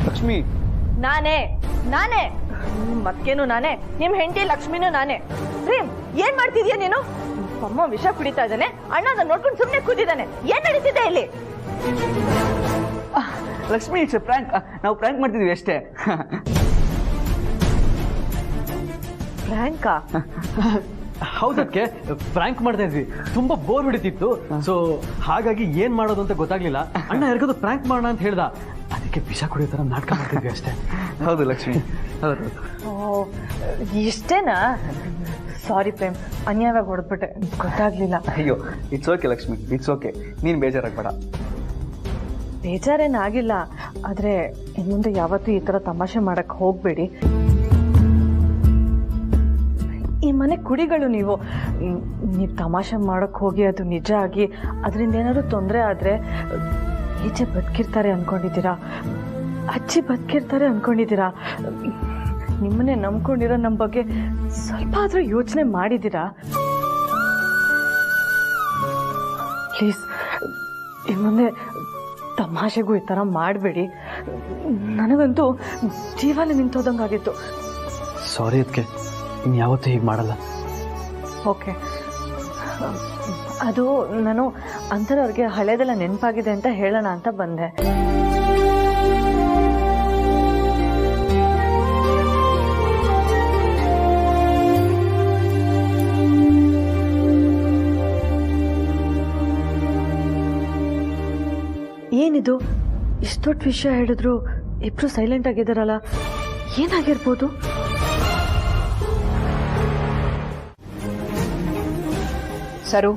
ಲಕ್ಷ್ಮಿ, ನಾನೇ ಮತ್ಕೇನು ನಾನೇ, ನಿಮ್ ಹೆಂಡತಿ ಲಕ್ಷ್ಮಿನೂ ನಾನೇ. ಪ್ರೇಮ್, ಏನ್ ಮಾಡ್ತಿದ್ಯಾ ನೀನು? ಅಮ್ಮ ವಿಷ ಕುಡಿತಾ ಇದ್ದಾನೆ, ಅಣ್ಣ ಅದನ್ನ ನೋಡ್ಕೊಂಡು ಸುಮ್ನೆ ಕೂತಿದ್ದಾನೆ. ಏನ್ ನಡೀತಿದೆ ಇಲ್ಲಿ? Lakshmi, it's prank. ನಾವು ಪ್ರಾಂಕ್ ಮಾಡ್ತಿದ್ವಿ ಅಷ್ಟೇ. ಫ್ರ್ಯಾಂಕಾ? ಹೌದಕ್ಕೆ ಫ್ರಾಂಕ್ ಮಾಡ್ತಾ ಇದ್ವಿ. ತುಂಬಾ ಬೋರ್ ಹೊಡಿತಿತ್ತು. ಸೊ ಹಾಗಾಗಿ ಏನ್ ಮಾಡೋದು ಅಂತ ಗೊತ್ತಾಗ್ಲಿಲ್ಲ. ಅಣ್ಣ ಯಾರಿಗಾದ್ರು ಫ್ರಾಂಕ್ ಮಾಡೋಣ ಅಂತ ಹೇಳ್ದ. ಅದಕ್ಕೆ ವಿಷ ಕುಡಿಯೋ ತರ ನಾಟಕ ಮಾಡ್ತಿದ್ವಿ ಅಷ್ಟೇ. ಹೌದು ಲಕ್ಷ್ಮಿ, ಹೌದು. ಇಷ್ಟೇನಾ? ಸಾರಿ ಪ್ರೇಮ್, ಅನ್ಯಾಯವಾಗಿ ಹೊಡೆದ್ಬಿಟ್ಟೆ, ಗೊತ್ತಾಗ್ಲಿಲ್ಲ. ಅಯ್ಯೋ, it's okay Lakshmi, it's okay. ನೀನು ಬೇಜಾರಾಗಬೇಡ. ಬೇಜಾರೇನಾಗಿಲ್ಲ, ಆದ್ರೆ ಇನ್ಮುಂದೆ ಯಾವತ್ತೂ ಈ ತರ ತಮಾಷೆ ಮಾಡಕ್ ಹೋಗ್ಬೇಡಿ. ಈ ಮನೆ ಕುಡಿಗಳು ನೀವು ತಮಾಷೆ ಮಾಡಕ್ ಹೋಗಿ ಅದು ನಿಜ ಆಗಿ ಅದರಿಂದ ಏನಾದ್ರು ತೊಂದರೆ ಆದ್ರೆ ಈಚೆ ಬದುಕಿರ್ತಾರೆ ಅನ್ಕೊಂಡಿದ್ದೀರಾ? ಅಜ್ಜಿ ಬದುಕಿರ್ತಾರೆ ಅನ್ಕೊಂಡಿದ್ದೀರಾ? ನಿಮ್ಮನ್ನೇ ನಂಬ್ಕೊಂಡಿರೋ ನಮ್ಮ ಬಗ್ಗೆ ಸ್ವಲ್ಪ ಆದ್ರೂ ಯೋಚನೆ ಮಾಡಿದ್ದೀರಾ? ಪ್ಲೀಸ್, ಇನ್ಮುಂದೆ ತಮಾಷೆಗೂ ಈ ಥರ ಮಾಡಬೇಡಿ. ನನಗಂತೂ ಜೀವನ ನಿಂತೋದಂಗಾಗಿತ್ತು. ಸಾರಿ ಅದಕ್ಕೆ, ಇನ್ಯಾವತ್ತೂ ಹೀಗೆ ಮಾಡಲ್ಲ. ಓಕೆ, ಅದು ನಾನು ಅಂಥವ್ರಿಗೆ ಹಳೇದೆಲ್ಲ ನೆನಪಾಗಿದೆ ಅಂತ ಹೇಳೋಣ ಅಂತ ಬಂದೆ. ಏನಿದು, ಇಷ್ಟೊಟ್ಟು ವಿಷಯ ಹೇಳಿದ್ರು ಇಬ್ರು ಸೈಲೆಂಟ್ ಆಗಿದ್ದಾರಲ್ಲ, ಏನಾಗಿರ್ಬೋದು? ಸರು,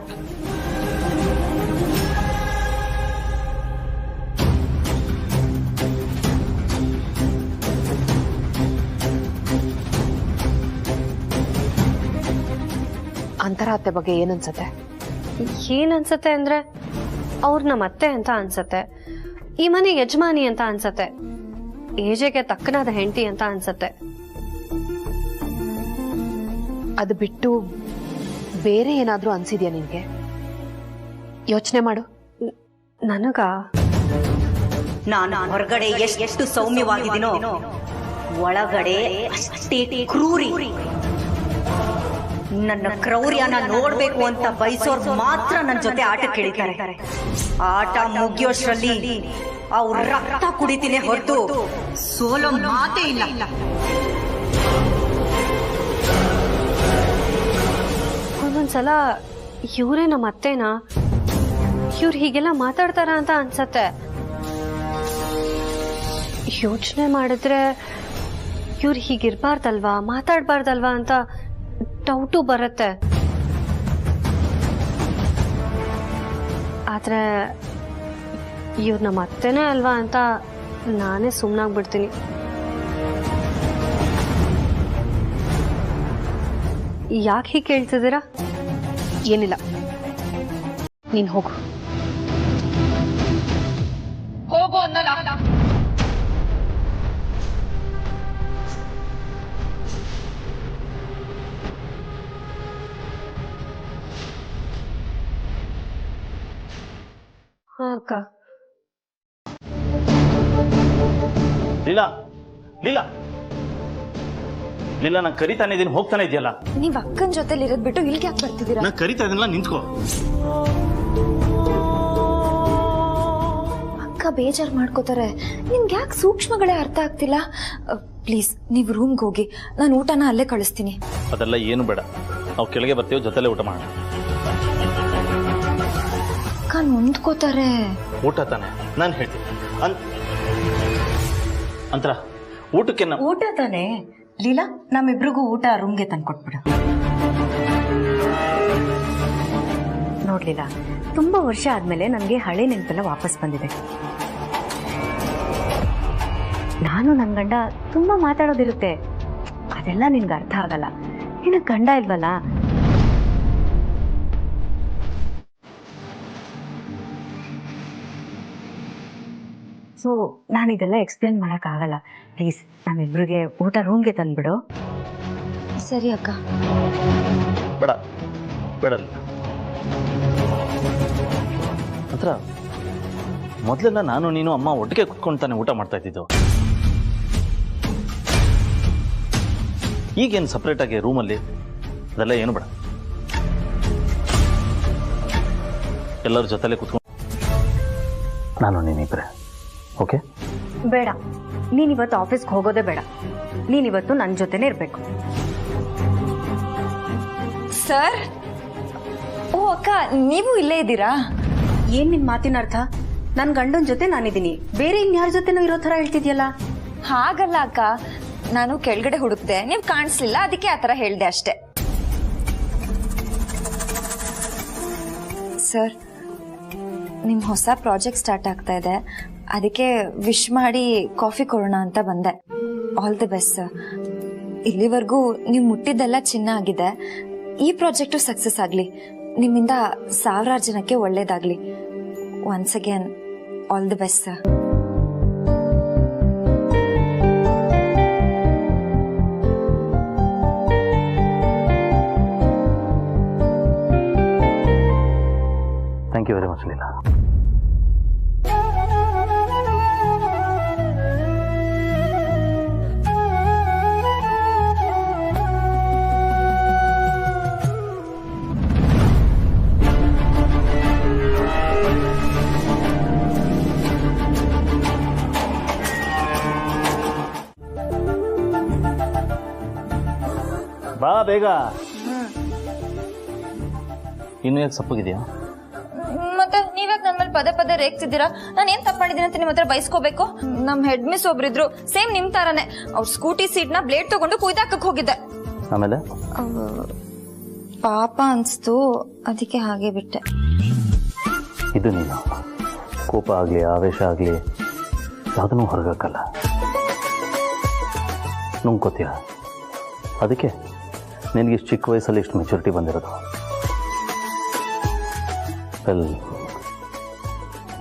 ಅಂತರ ಅತ್ತೆ ಬಗ್ಗೆ ಏನನ್ಸತ್ತೆ? ಏನನ್ಸತ್ತೆ ಅಂದ್ರೆ ಅವ್ರು ನಮ್ಮ ಅತ್ತೆ ಅಂತ ಅನ್ಸತ್ತೆ, ಈ ಮನೆ ಯಜಮಾನಿ ಅಂತ ಅನ್ಸತ್ತೆ, ಏಜೆಗೆ ತಕ್ಕನಾದ ಹೆಂಡತಿ ಅಂತ ಅನ್ಸತ್ತೆ. ಅದು ಬಿಟ್ಟು ಬೇರೆ ಏನಾದ್ರೂ ಅನ್ಸಿದ್ಯಾ ನಿನ್ಗೆ? ಯೋಚನೆ ಮಾಡು. ನನಗ ನಾನು ಹೊರಗಡೆ ಎಷ್ಟು ಸೌಮ್ಯವಾಗಿದ್ದೀನೋ ಒಳಗಡೆ ಅಷ್ಟೇ ಕ್ರೂರಿ. ನನ್ನ ಕ್ರೌರ್ಯನ ನೋಡ್ಬೇಕು ಅಂತ ಬಯಸೋರು ಮಾತ್ರ ನನ್ನ ಜೊತೆ ಆಟಕ್ಕೆ ಇಳಿತಾರೆ. ಆಟ ಮುಗಿಯೋಷ್ಟ್ರಲ್ಲಿ ಅವ್ರ ರಕ್ತ ಕುಡಿತೀನಿ ಹೊರತು ಸೋಲೋ ಮಾತೇ ಇಲ್ಲ. ಒಂದೊಂದ್ಸಲ ಇವರೇ ನಮ್ಮ ಅತ್ತೆನಾ, ಇವ್ರು ಹೀಗೆಲ್ಲ ಮಾತಾಡ್ತಾರ ಅಂತ ಅನ್ಸತ್ತೆ. ಯೋಚನೆ ಮಾಡಿದ್ರೆ ಇವ್ರು ಹೀಗಿರ್ಬಾರ್ದಲ್ವಾ, ಮಾತಾಡ್ಬಾರ್ದಲ್ವಾ ಅಂತ ಡೌಟು ಬರುತ್ತೆ. ಆದ್ರೆ ಇವ್ರು ನಮ್ಮ ಅತ್ತೆನೇ ಅಲ್ವಾ ಅಂತ ನಾನೇ ಸುಮ್ಮನಾಗ್ಬಿಡ್ತೀನಿ. ಯಾಕೆ ಹೀಗೆ ಕೇಳ್ತಿದ್ದೀರಾ? ಏನಿಲ್ಲ, ನೀನ್ ಹೋಗು. ಹೋಗು ಅನ್ನಲ್ಲ. ಅಕ್ಕ, ಲೀಲಾ ಲೀಲಾ ಲೀಲಾ, ನಾನು ಕರಿತಾನೆ ಇದೀನಿ, ಹೋಗ್ತಾನೆ ಇದೆಯಲ್ಲ. ನೀವ್ ಅಕ್ಕನ ಜೊತೆಲಿ ಇರೋದ್ ಬಿಟ್ಟು ಇಲ್ಲಿಗೆ ಯಾಕೆ ಬರ್ತಿದ್ದೀರಾ? ನಾನು ಕರಿತಾ ಇದೀನಲ್ಲ, ನಿಂತ್ಕೋ. ಅಕ್ಕ ಬೇಜಾರ್ ಮಾಡ್ಕೋತಾರೆ. ನಿಮ್ಗೆ ಯಾಕೆ ಸೂಕ್ಷ್ಮಗಳೇ ಅರ್ಥ ಆಗ್ತಿಲ್ಲ? ಪ್ಲೀಸ್ ನೀವು ರೂಮ್ಗೆ ಹೋಗಿ, ನಾನು ಊಟನ ಅಲ್ಲೇ ಕಳಿಸ್ತೀನಿ. ಅದೆಲ್ಲ ಏನು ಬೇಡ, ನಾವು ಕೆಳಗೆ ಬರ್ತೀವಿ, ಜೊತೆಲೆ ಊಟ ಮಾಡೋಣ. ಅಕ್ಕ ನೊಂದ್ಕೋತಾರೆ. ಊಟ ತಾನೆ, ನಾನು ಹೇಳ್ತೀನಿ. ಅಂತರ ಊಟಕ್ಕೆ ಊಟ ತಾನೆ ಲೀಲಾ, ನಮ್ಮಿಬ್ರಿಗೂ ಊಟ ರೂಮ್ಗೆ ತಂದ್ಕೊಟ್ಬಿಡು. ನೋಡ್ಲಿಲ್ಲ, ತುಂಬಾ ವರ್ಷ ಆದ್ಮೇಲೆ ನನಗೆ ಹಳೆ ನೆನಪೆಲ್ಲ ವಾಪಸ್ ಬಂದಿದೆ. ನಾನು ನನ್ನ ಗಂಡ ತುಂಬಾ ಮಾತಾಡೋದಿರುತ್ತೆ, ಅದೆಲ್ಲ ನಿನ್ಗೆ ಅರ್ಥ ಆಗಲ್ಲ. ನಿನಗೆ ಗಂಡ ಇಲ್ವಲ್ಲ. ಸೊ ನಾನಿದೆಲ್ಲ ಎಕ್ಸ್ಪ್ಲೇನ್ ಮಾಡೋಕ್ಕಾಗಲ್ಲ. ಪ್ಲೀಸ್ ನಮ್ಮಿಬ್ರಿಗೆ ಊಟ ರೂಮ್ಗೆ ತಂದ್ಬಿಡು. ಸರಿ ಅಕ್ಕ. ಬೇಡ ಬೇಡ ಹತ್ರ ಮೊದಲೆಲ್ಲ ನಾನು ನೀನು ಅಮ್ಮ ಒಟ್ಟಿಗೆ ಕುತ್ಕೊಂಡು ತಾನೆ ಊಟ ಮಾಡ್ತಾ ಇದ್ದಿದ್ದು. ಈಗೇನು ಸಪ್ರೇಟ್ ಆಗಿ ರೂಮಲ್ಲಿ ಅದೆಲ್ಲ ಏನು ಬೇಡ, ಎಲ್ಲರ ಜೊತೆಲೆ ಕುತ್ಕೊಂಡು ನಾನು ನೀನಿಬ್ರೆ. ಓಕೆ? ಬೇಡ, ನೀನಿವತ್ತು ಆಫೀಸ್ಗೆ ಹೋಗೋದೇ ಬೇಡ. ನೀನಿವತ್ತು ನನ್ನ ಜೊತೆನೇ ಇರಬೇಕು. ಸರ್, ಓ ಅಕ್ಕ, ನೀವು ಇಲ್ಲೇ ಇದ್ದೀರಾ? ಏನ್ ನಿನ್ ಮಾತಿನ ಅರ್ಥ? ನನ್ನ ಗಂಡನ ಜೊತೆ ನಾನಿದ್ದೀನಿ, ಬೇರೆ ಇನ್ಯಾರ ಜೊತೆನೂ ಇರೋ ಥರ ಹೇಳ್ತಿದ್ಯಲ್ಲ. ಹಾಗಲ್ಲ ಅಕ್ಕ, ನಾನು ಕೆಳಗಡೆ ಹುಡುಕ್ದೆ, ನೀವು ಕಾಣಿಸ್ಲಿಲ್ಲ, ಅದಕ್ಕೆ ಆ ಥರ ಹೇಳ್ದೆ ಅಷ್ಟೇ. ಸರ್, ನಿಮ್ಮ ಹೊಸ ಪ್ರಾಜೆಕ್ಟ್ ಸ್ಟಾರ್ಟ್ ಆಗ್ತಾ ಇದೆ, ಅದಕ್ಕೆ ವಿಶ್ ಮಾಡಿ ಕಾಫಿ ಕೊಡೋಣ ಅಂತ ಬಂದೆ. All the best sir. ಇಲ್ಲಿವರೆಗೂ ನೀವು ಮುಟ್ಟಿದ್ದೆಲ್ಲ ಚಿನ್ನ ಆಗಿದೆ. ಈ ಪ್ರಾಜೆಕ್ಟು ಸಕ್ಸಸ್ ಆಗಲಿ, ನಿಮ್ಮಿಂದ ಸಾವಿರಾರು ಜನಕ್ಕೆ ಒಳ್ಳೇದಾಗ್ಲಿ. Once again all the best sir. Thank you very much Leela. ಬಾ ಬೇಗ. ಇನ್ನು ಯಾಕೆ ಸಪ್ಪಗಿದೆಯಾ? ಮತ್ತೆ ನೀವ್ಯಾಕೆ ನನ್ನ ಮೇಲೆ ಪದೇ ಪದೇ ರೇಗ್ತಿದ್ದೀರಾ? ನಾನು ಏನ್ ತಪ್ಪು ಮಾಡಿದೀನಿ ಅಂತ ನಿಮ್ಮ ಹತ್ರ ಬಯಸ್ಕೋಬೇಕು? ನಮ್ ಹೆಡ್ ಮಿಸ್ ಒಬ್ರಿದ್ರು, ಸೇಮ್ ನಿಮ್ ತರಾನೆ. ಅವ್ರ ಸ್ಕೂಟಿ ಸೀಟ್ ನ ಬ್ಲೇಡ್ ತಗೊಂಡು ಕುಯ್ದಾಕಕ್ ಹೋಗಿದ್ದೆ. ಆಮೇಲೆ ಪಾಪ ಅನ್ಸ್ತು, ಅದಕ್ಕೆ ಹಾಗೆ ಬಿಟ್ಟೆ. ಇದು ನೀನು ಕೋಪ ಆಗ್ಲಿ ಆವೇಶ ಆಗ್ಲಿ ಯಾವುದನ್ನು ಹೊರಗಕ್ಕಲ್ಲ, ನುಂಗ್ಕೋತೀಯ. ಅದಕ್ಕೆ ನಿನಗೆ ಇಷ್ಟು ಚಿಕ್ಕ ವಯಸ್ಸಲ್ಲಿ ಇಷ್ಟು ಮೆಚುರಿಟಿ ಬಂದಿರೋದು. ವೆಲ್,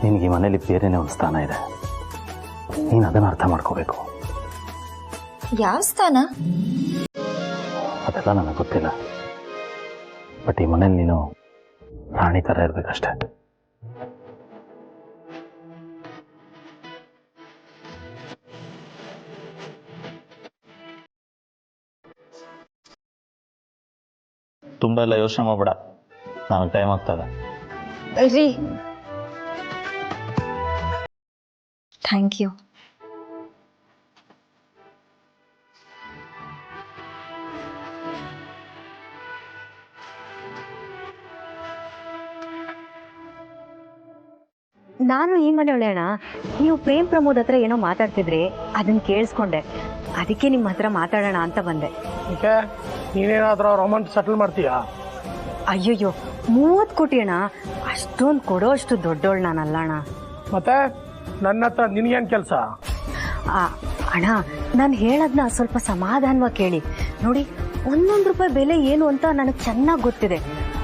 ನಿನಗೆ ಈ ಮನೇಲಿ ಬೇರೆನೇ ಒಂದು ಸ್ಥಾನ ಇದೆ. ನೀನು ಅದನ್ನು ಅರ್ಥ ಮಾಡ್ಕೋಬೇಕು. ಯಾವ ಸ್ಥಾನ? ಅದೆಲ್ಲ ನನಗೆ ಗೊತ್ತಿಲ್ಲ. ಬಟ್ ಈ ಮನೇಲಿ ನೀನು ರಾಣಿ ಥರ ಇರಬೇಕಷ್ಟೆ. ತುಂಬ ಎಲ್ಲ ಯೋಚನೆ ಮಾಡಬೇಡ, ನನಗೆ ಟೈಮ್ ಆಗ್ತದೆ. ರೀ, ಥ್ಯಾಂಕ್ ಯು. ನಾನು ಈ ಮನೆಯೊಳೆ ಅಣ್ಣ. ನೀವು ಪ್ರೇಮ್ ಪ್ರಮೋದ್ ಹತ್ರ ಏನೋ ಮಾತಾಡ್ತಿದ್ರಿ, ಅದನ್ನ ಕೇಳಿಸ್ಕೊಂಡೆ. ಅದಕ್ಕೆ ನಿಮ್ಮ ಹತ್ರ ಮಾತಾಡೋಣ ಅಂತ ಬಂದೆ. ನೀನೇನಾದ್ರೂ ಅಮೌಂಟ್ ಸೆಟಲ್ ಮಾಡ್ತೀಯಾ? ಅಯ್ಯಯ್ಯೋ, 30 ಕೋಟಿ ಅಣ್ಣ, ಅಷ್ಟೊಂದು ಕೊಡೋ ಅಷ್ಟು ದೊಡ್ಡೋಳು ನಾನಲ್ಲ ಅಣ್ಣ. ಮತ್ತೆ ನನ್ನ ಹತ್ರ ನಿನ್ಗೇನು ಕೆಲಸ? ಅಣ್ಣ, ನಾನು ಹೇಳೋದನ್ನ ಸ್ವಲ್ಪ ಸಮಾಧಾನವಾಗಿ ಕೇಳಿ. ನೋಡಿ, 1 ರೂಪಾಯಿ ಬೆಲೆ ಏನು ಅಂತ ನನಗೆ ಚೆನ್ನಾಗಿ ಗೊತ್ತಿದೆ.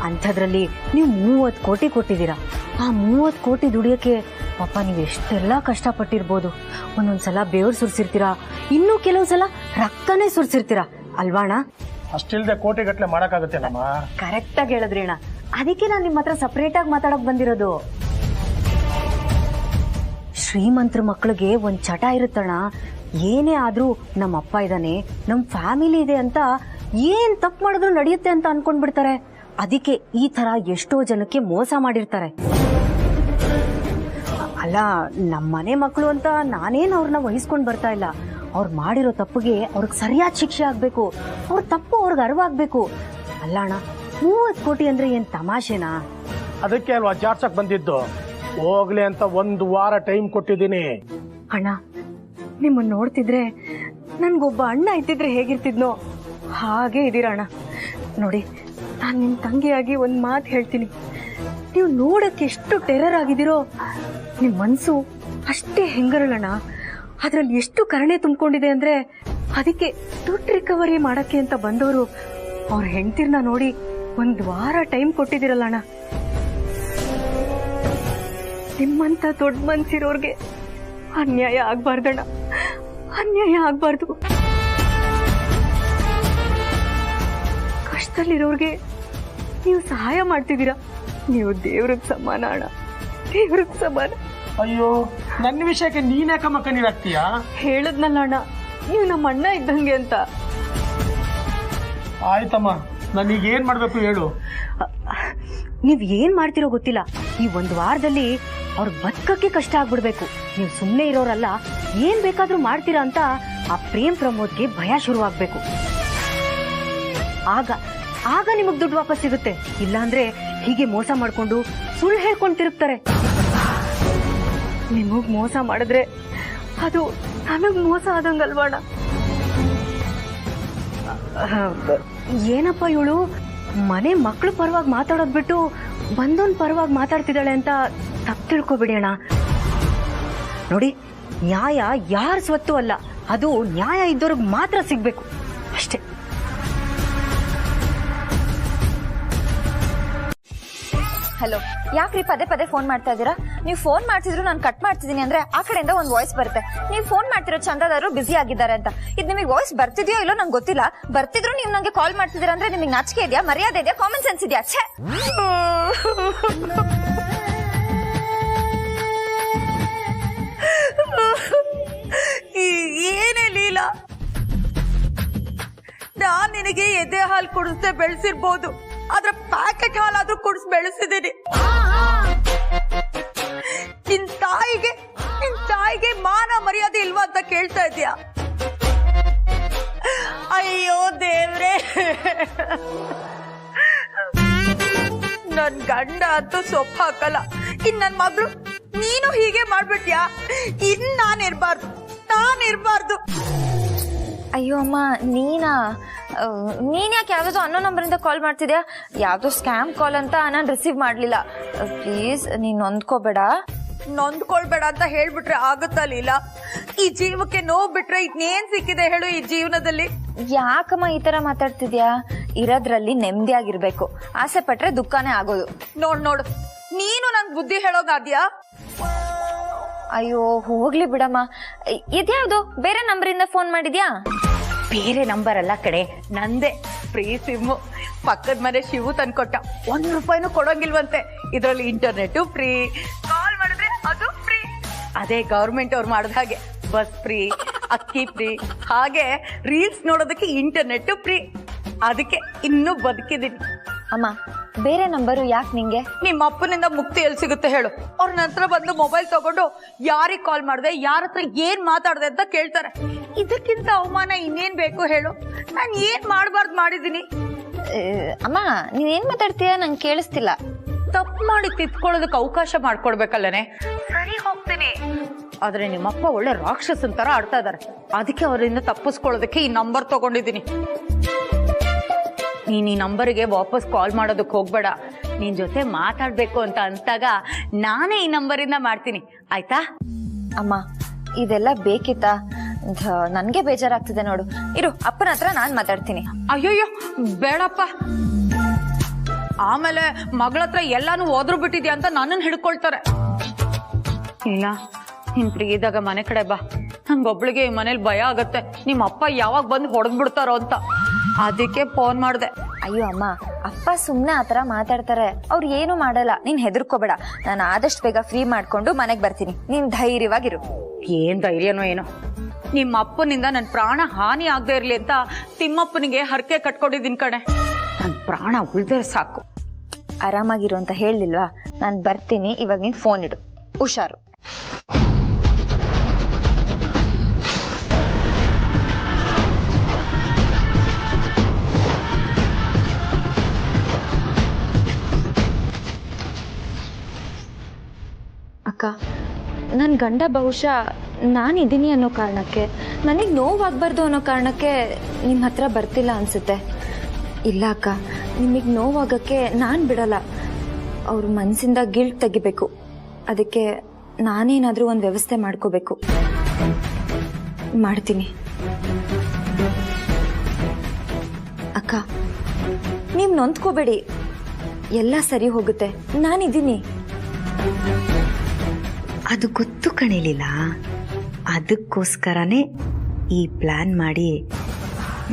ಅಂಥದ್ರಲ್ಲಿ ನೀವು 30 ಕೋಟಿ ಕೊಟ್ಟಿದ್ದೀರಾ. ಆ 30 ಕೋಟಿ ದುಡಿಯೋಕ್ಕೆ ಪಾಪ ನೀವು ಎಷ್ಟೆಲ್ಲ ಕಷ್ಟಪಟ್ಟಿರ್ಬೋದು. ಒಂದೊಂದ್ಸಲ ಬೆವರು ಸುರಿಸಿರ್ತೀರಾ, ಇನ್ನೂ ಕೆಲವು ಸಲ ರಕ್ತನೇ ಸುರಿಸಿರ್ತೀರಾ ಅಲ್ವಾಣ? ಅಷ್ಟಿಲ್ದೆ ಕೋಟಿ ಗಟ್ಟಲೆ ಮಾಡೋಕ್ಕಾಗುತ್ತೆ ನಮ್ಮ? ಕರೆಕ್ಟಾಗಿ ಹೇಳಿದ್ರಿ ಅಣ್ಣ. ಅದಕ್ಕೆ ನಾನು ನಿಮ್ಮ ಹತ್ರ ಸಪ್ರೇಟಾಗಿ ಮಾತಾಡೋಕೆ ಬಂದಿರೋದು. ಶ್ರೀಮಂತರ ಮಕ್ಕಳಿಗೆ ಒಂದು ಚಟ ಇರುತ್ತಣ್ಣ. ಏನೇ ಆದ್ರೂ ನಮ್ಮ ಅಪ್ಪ ಇದ್ದಾನೆ, ನಮ್ಮ ಫ್ಯಾಮಿಲಿ ಇದೆ ಅಂತ ಏನ್ ತಪ್ಪು ಮಾಡಿದ್ರು ನಡೆಯುತ್ತೆ ಅಂತ ಅನ್ಕೊಂಡ್ಬಿಡ್ತಾರೆ. ಅದಕ್ಕೆ ಈ ತರ ಎಷ್ಟೋ ಜನಕ್ಕೆ ಮೋಸ ಮಾಡಿರ್ತಾರೆ. ಅಲ್ಲ, ನಮ್ಮ ಮನೆ ಮಕ್ಕಳು ಅಂತ ನಾನೇನು ಅವ್ರನ್ನ ವಹಿಸ್ಕೊಂಡು ಬರ್ತಾ ಇಲ್ಲ. ಅವ್ರು ಮಾಡಿರೋ ತಪ್ಪಿಗೆ ಅವ್ರಿಗೆ ಸರಿಯಾದ ಶಿಕ್ಷೆ ಆಗ್ಬೇಕು. ಅವ್ರ ತಪ್ಪು ಅವ್ರಿಗೆ ಅರಿವಾಗ್ಬೇಕು. ಅಲ್ಲ ಅಣ್ಣ, 30 ಕೋಟಿ ಅಂದ್ರೆ ಏನ್ ತಮಾಷೆನಾ? ಅದಕ್ಕೆ ಅಲ್ವಾ ಜಾಡ್ಸಕ್ ಬಂದಿದ್ದು. ಹೋಗ್ಲಿ ಅಂತ 1 ವಾರ ಟೈಮ್ ಕೊಟ್ಟಿದ್ದೀನಿ. ಅಣ್ಣ, ನಿಮ್ಮನ್ನ ನೋಡ್ತಿದ್ರೆ ನನ್ಗೊಬ್ಬ ಅಣ್ಣ ಇದ್ದಿದ್ರೆ ಹೇಗಿರ್ತಿದ್ನೋ ಹಾಗೆ ಇದೀರಣ್ಣ. ನೋಡಿ, ನಾನು ನಿಮ್ಮ ತಂಗಿಯಾಗಿ ಒಂದು ಮಾತು ಹೇಳ್ತೀನಿ. ನೀವು ನೋಡಕ್ಕೆ ಎಷ್ಟು ಟೆರರ್ ಆಗಿದ್ದೀರೋ, ನಿಮ್ಮ ಮನಸ್ಸು ಅಷ್ಟೇ ಹೆಂಗರಳಣ್ಣ. ಅದ್ರಲ್ಲಿ ಎಷ್ಟು ಕರುಣೆ ತುಂಬಿಕೊಂಡಿದೆ ಅಂದ್ರೆ, ಅದಕ್ಕೆ ದುಡ್ಡು ರಿಕವರಿ ಮಾಡಕ್ಕೆ ಅಂತ ಬಂದವರು ಅವ್ರ ಹೆಂಡ್ತಿರ್ನ ನೋಡಿ 1 ವಾರ ಟೈಮ್ ಕೊಟ್ಟಿದ್ದೀರಲ್ಲ ಅಣ್ಣ. ನಿಮ್ಮಂತ ದೊಡ್ಡ ಮನ್ಸಿರೋರ್ಗೆ ಅನ್ಯಾಯ ಆಗ್ಬಾರ್ದಣ್ಣ, ಅನ್ಯಾಯ ಆಗ್ಬಾರ್ದು. ಕಷ್ಟದಲ್ಲಿರೋರ್ಗೆ ನೀವು ಸಹಾಯ ಮಾಡ್ತಿದ್ದೀರಾ. ನೀವು ದೇವ್ರಿಗೆ ಸಮಾನ ಅಣ್ಣ, ದೇವ್ರಿಗೆ ಸಮಾನ. ಅಯ್ಯೋ, ನನ್ನ ವಿಷಯಕ್ಕೆ ನೀನ್ಯಾಕಮ್ಮ ಕಣ್ಣೀರಾಗ್ತೀಯಾ? ಹೇಳದ್ನಲ್ಲ ಅಣ್ಣ, ನೀವು ನಮ್ಮ ಅಣ್ಣ ಇದ್ದಂಗೆ ಅಂತ. ಆಯ್ತಮ್ಮ, ನನಗೆ ಏನ್ ಮಾಡ್ಬೇಕು ಹೇಳು. ನೀವ್ ಏನ್ ಮಾಡ್ತಿರೋ ಗೊತ್ತಿಲ್ಲ. ಈ 1 ವಾರದಲ್ಲಿ ಅವ್ರ ಬದುಕಕ್ಕೆ ಕಷ್ಟ ಆಗ್ಬಿಡ್ಬೇಕು. ನೀವು ಸುಮ್ಮನೆ ಇರೋರಲ್ಲ, ಏನ್ ಬೇಕಾದ್ರೂ ಮಾಡ್ತೀರಾ ಅಂತ ಆ ಪ್ರೇಮ್ ಪ್ರಮೋದ್ಗೆ ಭಯ ಶುರುವಾಗ್ಬೇಕು. ಆಗ ನಿಮಗ್ ದುಡ್ಡು ವಾಪಸ್ ಸಿಗುತ್ತೆ. ಇಲ್ಲಾಂದ್ರೆ ಹೀಗೆ ಮೋಸ ಮಾಡ್ಕೊಂಡು ಸುಳ್ಳು ಹೇಳ್ಕೊಂಡು ತಿರುಗ್ತಾರೆ. ನಿಮಗ್ ಮೋಸ ಮಾಡಿದ್ರೆ ಅದು ನನಗ್ ಮೋಸ ಆದಂಗಲ್ವಾಣ. ಏನಪ್ಪ ಇವಳು ಮನೆ ಮಕ್ಳು ಪರವಾಗಿ ಮಾತಾಡೋದ್ ಬಿಟ್ಟು ಬಂದೋನ್ ಪರವಾಗಿ ಮಾತಾಡ್ತಿದ್ದಾಳೆ ಅಂತ ತಪ್ಪು ತಿಳ್ಕೊಬಿಡಿ ಅಣ್ಣ. ನೋಡಿ, ನ್ಯಾಯ ಯಾರ ಸ್ವತ್ತು ಅಲ್ಲ, ಅದು ನ್ಯಾಯ ಇದ್ದವ್ರಿಗೆ ಮಾತ್ರ ಸಿಗ್ಬೇಕು ಅಷ್ಟೇ. ಹಲೋ, ಯಾಕ್ರಿ ಪದೇ ಪದೇ ಫೋನ್ ಮಾಡ್ತಾ ಇದ್ದೀರಾ? ನೀವು ಫೋನ್ ಮಾಡ್ತಿದ್ರು ನಾನು ಕಟ್ ಮಾಡ್ತಿದ್ದೀನಿ ಅಂದ್ರೆ ಆ ಕಡೆಯಿಂದ ಒಂದು ವಾಯ್ಸ್ ಬರುತ್ತೆ, ನೀವು ಫೋನ್ ಮಾಡ್ತಿರೋ ಚಂದಾದಾರರು ಬಿಸಿ ಆಗಿದ್ದಾರೆ ಅಂತ. ಇದು ನಿಮಗೆ ವಾಯ್ಸ್ ಬರ್ತಿದ್ಯೋ ಇಲ್ಲೋ ನಂಗೆ ಗೊತ್ತಿಲ್ಲ. ಬರ್ತಿದ್ರು ನೀವು ನಂಗೆ ಕಾಲ್ ಮಾಡ್ತಿದ್ದೀರಾ ಅಂದ್ರೆ ನಿಮಗೆ ನಾಚಿಕೆ ಇದೆಯಾ, ಮರ್ಯಾದೆ ಇದೆಯಾ, ಕಾಮನ್ ಸೆನ್ಸ್ ಇದೆಯಾ? ಛೇ, ಏನೇ ಲೀಲಾ, ನಾನ್ ನಿನಗೆ ಎದೆ ಹಾಲು ಕುಡಿಸ್ದೆ ಬೆಳೆಸಿರ್ಬೋದು, ಆದ್ರೆ ಪ್ಯಾಕೆಟ್ ಹಾಲಾದ್ರೂ ಕುಡಿಸ್ ಬೆಳೆಸಿದ್ದೀನಿ. ನಿನ್ ತಾಯಿಗೆ ಮಾನ ಮರ್ಯಾದೆ ಇಲ್ವಾ ಅಂತ ಕೇಳ್ತಾ ಇದೀಯಾ? ಅಯ್ಯೋ ದೇವ್ರೆ, ನನ್ ಗಂಡ ಅಂತೂ ಸೊಪ್ಪು ಹಾಕಲ್ಲ. ಇನ್ ನನ್ ಮಗಳು ನೀನು ಹೀಗೆ ಮಾಡ್ಬಿಟ್ಯಾ? ಇನ್ ನಾನಿರ್ಬಾರ್ದು. ಅಯ್ಯೋ ಅಮ್ಮ, ನೀನ್ ಯಾಕೆ ಯಾವ್ದೋ ಅನ್ನೋ ನಂಬರಿಂದ ಕಾಲ್ ಮಾಡ್ತಿದ್ಯಾ? ಯಾವ್ದೋ ಸ್ಕ್ಯಾಮ್ ಕಾಲ್ ಅಂತ ನಾನು ರಿಸೀವ್ ಮಾಡ್ಲಿಲ್ಲ. ಪ್ಲೀಸ್ ನೀನ್ ನೊಂದ್ಕೊಳ್ಬೇಡ ಅಂತ ಹೇಳ್ಬಿಟ್ರೆ ಆಗುತ್ತಾ ಲೀಲಾ? ಈ ಜೀವಕ್ಕೆ ನೋವು ಬಿಟ್ರೆ ಇನ್ನೇನ್ ಸಿಕ್ಕಿದೆ ಹೇಳು ಈ ಜೀವನದಲ್ಲಿ? ಯಾಕಮ್ಮ ಈ ತರ ಮಾತಾಡ್ತಿದ್ಯಾ? ಇರೋದ್ರಲ್ಲಿ ನೆಮ್ಮದಿಯಾಗಿರ್ಬೇಕು, ಆಸೆ ಪಟ್ರೆ ದುಃಖನೇ ಆಗೋದು. ನೋಡು, ನೀನು ನಂಗೆ ಬುದ್ಧಿ ಹೇಳೋಗಾದ್ಯಾ? ಅಯ್ಯೋ ಹೋಗ್ಲಿ ಬಿಡಮ್ಮ. ಇದ್ಯಾವ್ದು ಬೇರೆ ನಂಬರಿಂದ ಫೋನ್ ಮಾಡಿದ್ಯಾ? ಬೇರೆ ನಂಬರ್ ಅಲ್ಲ ಕಡೆ, ನಂದೇ ಫ್ರೀ ಸಿಮ್ಮು. ಪಕ್ಕದ ಮನೆ ಶಿವು ತಂದ್ಕೊಟ್ಟ. ₹1 ಕೊಡೋಂಗಿಲ್ವಂತೆ. ಇದ್ರಲ್ಲಿ ಇಂಟರ್ನೆಟ್ ಫ್ರೀ, ಕಾಲ್ ಮಾಡಿದ್ರೆ ಅದು ಫ್ರೀ. ಅದೇ ಗವರ್ಮೆಂಟ್ ಅವ್ರು ಮಾಡಿದ ಹಾಗೆ ಬಸ್ ಫ್ರೀ, ಅಕ್ಕಿ ಫ್ರೀ, ಹಾಗೆ ರೀಲ್ಸ್ ನೋಡೋದಕ್ಕೆ ಇಂಟರ್ನೆಟ್ ಫ್ರೀ. ಅದಕ್ಕೆ ಇನ್ನೂ ಬದುಕಿದ್ದೀನಿ. ಅಮ್ಮ ಬೇರೆ ನಂಬರು ಯಾಕೆ ನಿಂಗೆ? ನಿಮ್ಮ ಅಪ್ಪನಿಂದ ಮುಕ್ತಿ ಎಲ್ಲಿ ಸಿಗುತ್ತೆ ಹೇಳು? ಅವ್ರ ನಂತರ ಬಂದು ಮೊಬೈಲ್ ತಗೊಂಡು ಯಾರಿಗೆ ಕಾಲ್ ಮಾಡಿದೆ, ಯಾರ ಹತ್ರ ಏನ್ ಮಾತಾಡ್ದೆ ಅಂತ ಕೇಳ್ತಾರೆ. ಇದಕ್ಕಿಂತ ಅವಮಾನ ಇನ್ನೇನ್ ಬೇಕು ಹೇಳು? ನಾನು ಏನ್ ಮಾಡಬಾರ್ದು ಮಾಡಿದ್ದೀನಿ? ಅಮ್ಮ ನೀನೇನ್ ಮಾತಾಡ್ತೀಯ ನಂಗೆ ಕೇಳಿಸ್ತಿಲ್ಲ. ತಪ್ಪು ಮಾಡಿ ತಿದ್ಕೊಳ್ಳೋದಕ್ಕೆ ಅವಕಾಶ ಮಾಡ್ಕೊಡ್ಬೇಕಲ್ಲನೆ. ಸರಿ ಹೋಗ್ತೀನಿ, ಆದ್ರೆ ನಿಮ್ಮಪ್ಪ ಒಳ್ಳೆ ರಾಕ್ಷಸನ್ ತರ ಆಡ್ತಾ ಇದಾರೆ. ಅದಕ್ಕೆ ಅವರಿಂದ ತಪ್ಪಿಸ್ಕೊಳ್ಳೋದಕ್ಕೆ ಈ ನಂಬರ್ ತಗೊಂಡಿದ್ದೀನಿ. ನೀನ್ ಈ ನಂಬರಿಗೆ ವಾಪಸ್ ಕಾಲ್ ಮಾಡೋದಕ್ಕೆ ಹೋಗ್ಬೇಡ. ನಿನ್ ಜೊತೆ ಮಾತಾಡ್ಬೇಕು ಅಂತ ಅಂತಾಗ ನಾನೇ ಈ ನಂಬರಿಂದ ಮಾಡ್ತೀನಿ, ಆಯ್ತಾ? ಅಮ್ಮ ಇದೆಲ್ಲ ಬೇಕಿತ್ತಾ? ನನ್ಗೆ ಬೇಜಾರಾಗ್ತಿದೆ ನೋಡು. ಇರು, ಅಪ್ಪನ ಹತ್ರ ನಾನ್ ಮಾತಾಡ್ತೀನಿ. ಅಯ್ಯೋಯ್ಯೋ ಬೇಡಪ್ಪ. ಆಮೇಲೆ ಮಗಳ ಹತ್ರ ಎಲ್ಲಾನು ಓದ್ರು ಬಿಟ್ಟಿದ್ಯಾ ಅಂತ ನನ್ನನ್ನು ಹಿಡ್ಕೊಳ್ತಾರೆ. ಇಲ್ಲ, ನೀನ್ ಫ್ರೀ ಇದ್ದಾಗ ಮನೆ ಕಡೆ ಬಾ. ನಂಗೊಬ್ಳಿಗೆ ಈ ಮನೇಲಿ ಭಯ ಆಗತ್ತೆ, ನಿಮ್ಮ ಅಪ್ಪ ಯಾವಾಗ ಬಂದು ಹೊಡೆದ್ ಬಿಡ್ತಾರೋ ಅಂತ. ಅದಕ್ಕೆ ಫೋನ್ ಮಾಡ್ದೆ. ಅಯ್ಯೋ ಅಮ್ಮ, ಅಪ್ಪ ಸುಮ್ನೆ ಆತರ ಮಾತಾಡ್ತಾರೆ, ಅವ್ರು ಏನು ಮಾಡಲ್ಲ, ನೀನ್ ಹೆದರ್ಕೋಬೇಡ. ನಾನು ಆದಷ್ಟು ಬೇಗ ಫ್ರೀ ಮಾಡ್ಕೊಂಡು ಮನೆಗ್ ಬರ್ತೀನಿ, ನೀನ್ ಧೈರ್ಯವಾಗಿರು. ಏನ್ ಧೈರ್ಯನೋ ಏನೋ. ನಿಮ್ಮ ಅಪ್ಪನಿಂದ ನನ್ ಪ್ರಾಣ ಹಾನಿ ಆಗದೆ ಇರ್ಲಿ ಅಂತ ತಿಮ್ಮಪ್ಪನಿಗೆ ಹರಕೆ ಕಟ್ಕೊಂಡಿದ್ದೀನಿ ಕಣೆ. ನನ್ ಪ್ರಾಣ ಉಳ್ದ್ರೆ ಸಾಕು. ಆರಾಮಾಗಿರು ಅಂತ ಹೇಳಿಲ್ವಾ? ನಾನ್ ಬರ್ತೀನಿ, ಇವಾಗ ನೀನ್ ಫೋನ್ ಇಡು, ಹುಷಾರು. ಅಕ್ಕ, ನನ್ನ ಗಂಡ ಬಹುಶಃ ನಾನಿದ್ದೀನಿ ಅನ್ನೋ ಕಾರಣಕ್ಕೆ, ನನಗೆ ನೋವಾಗಬಾರ್ದು ಅನ್ನೋ ಕಾರಣಕ್ಕೆ ನಿಮ್ಮ ಹತ್ರ ಬರ್ತಿಲ್ಲ ಅನ್ಸುತ್ತೆ. ಇಲ್ಲ ಅಕ್ಕ, ನಿಮಗೆ ನೋವಾಗಕ್ಕೆ ನಾನು ಬಿಡಲ್ಲ. ಅವ್ರ ಮನಸ್ಸಿಂದ ಗಿಲ್ಟ್ ತೆಗಿಬೇಕು. ಅದಕ್ಕೆ ನಾನೇನಾದರೂ ಒಂದು ವ್ಯವಸ್ಥೆ ಮಾಡ್ಕೋಬೇಕು. ಮಾಡ್ತೀನಿ ಅಕ್ಕ, ನೀವು ನೊಂದ್ಕೋಬೇಡಿ, ಎಲ್ಲ ಸರಿ ಹೋಗುತ್ತೆ, ನಾನಿದ್ದೀನಿ. ಅದು ಗೊತ್ತು ಕಣಿಲಿಲ್ಲ. ಅದಕ್ಕೋಸ್ಕರನೇ ಈ ಪ್ಲಾನ್ ಮಾಡಿ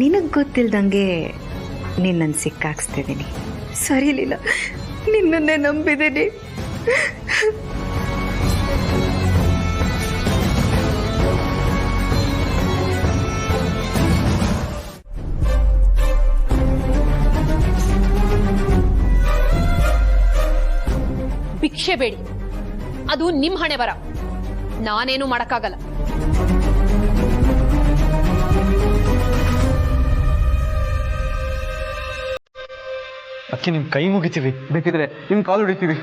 ನಿನಗೆ ಗೊತ್ತಿಲ್ದಂಗೆ ನಿನ್ನನ್ನು ಸಿಕ್ಕಾಕ್ಸ್ತಿದ್ದೀನಿ. ಸರಿಲಿಲ್ಲ, ನಿನ್ನನ್ನೇ ನಂಬಿದ್ದೀನಿ. ಭಿಕ್ಷೆ ಬೇಡಿ, ಅದು ನಿಮ್ ಹಣೆ ಬರ, ನಾನೇನು ಮಾಡಕ್ಕಾಗಲ್ಲ. ಅಕ್ಕಿ ನಿಮ್ ಕೈ ಮುಗಿತೀವಿ, ಬೇಕಿದ್ರೆ ನಿಮ್ ಕಾಲು ಹೊಡಿತೀವಿ.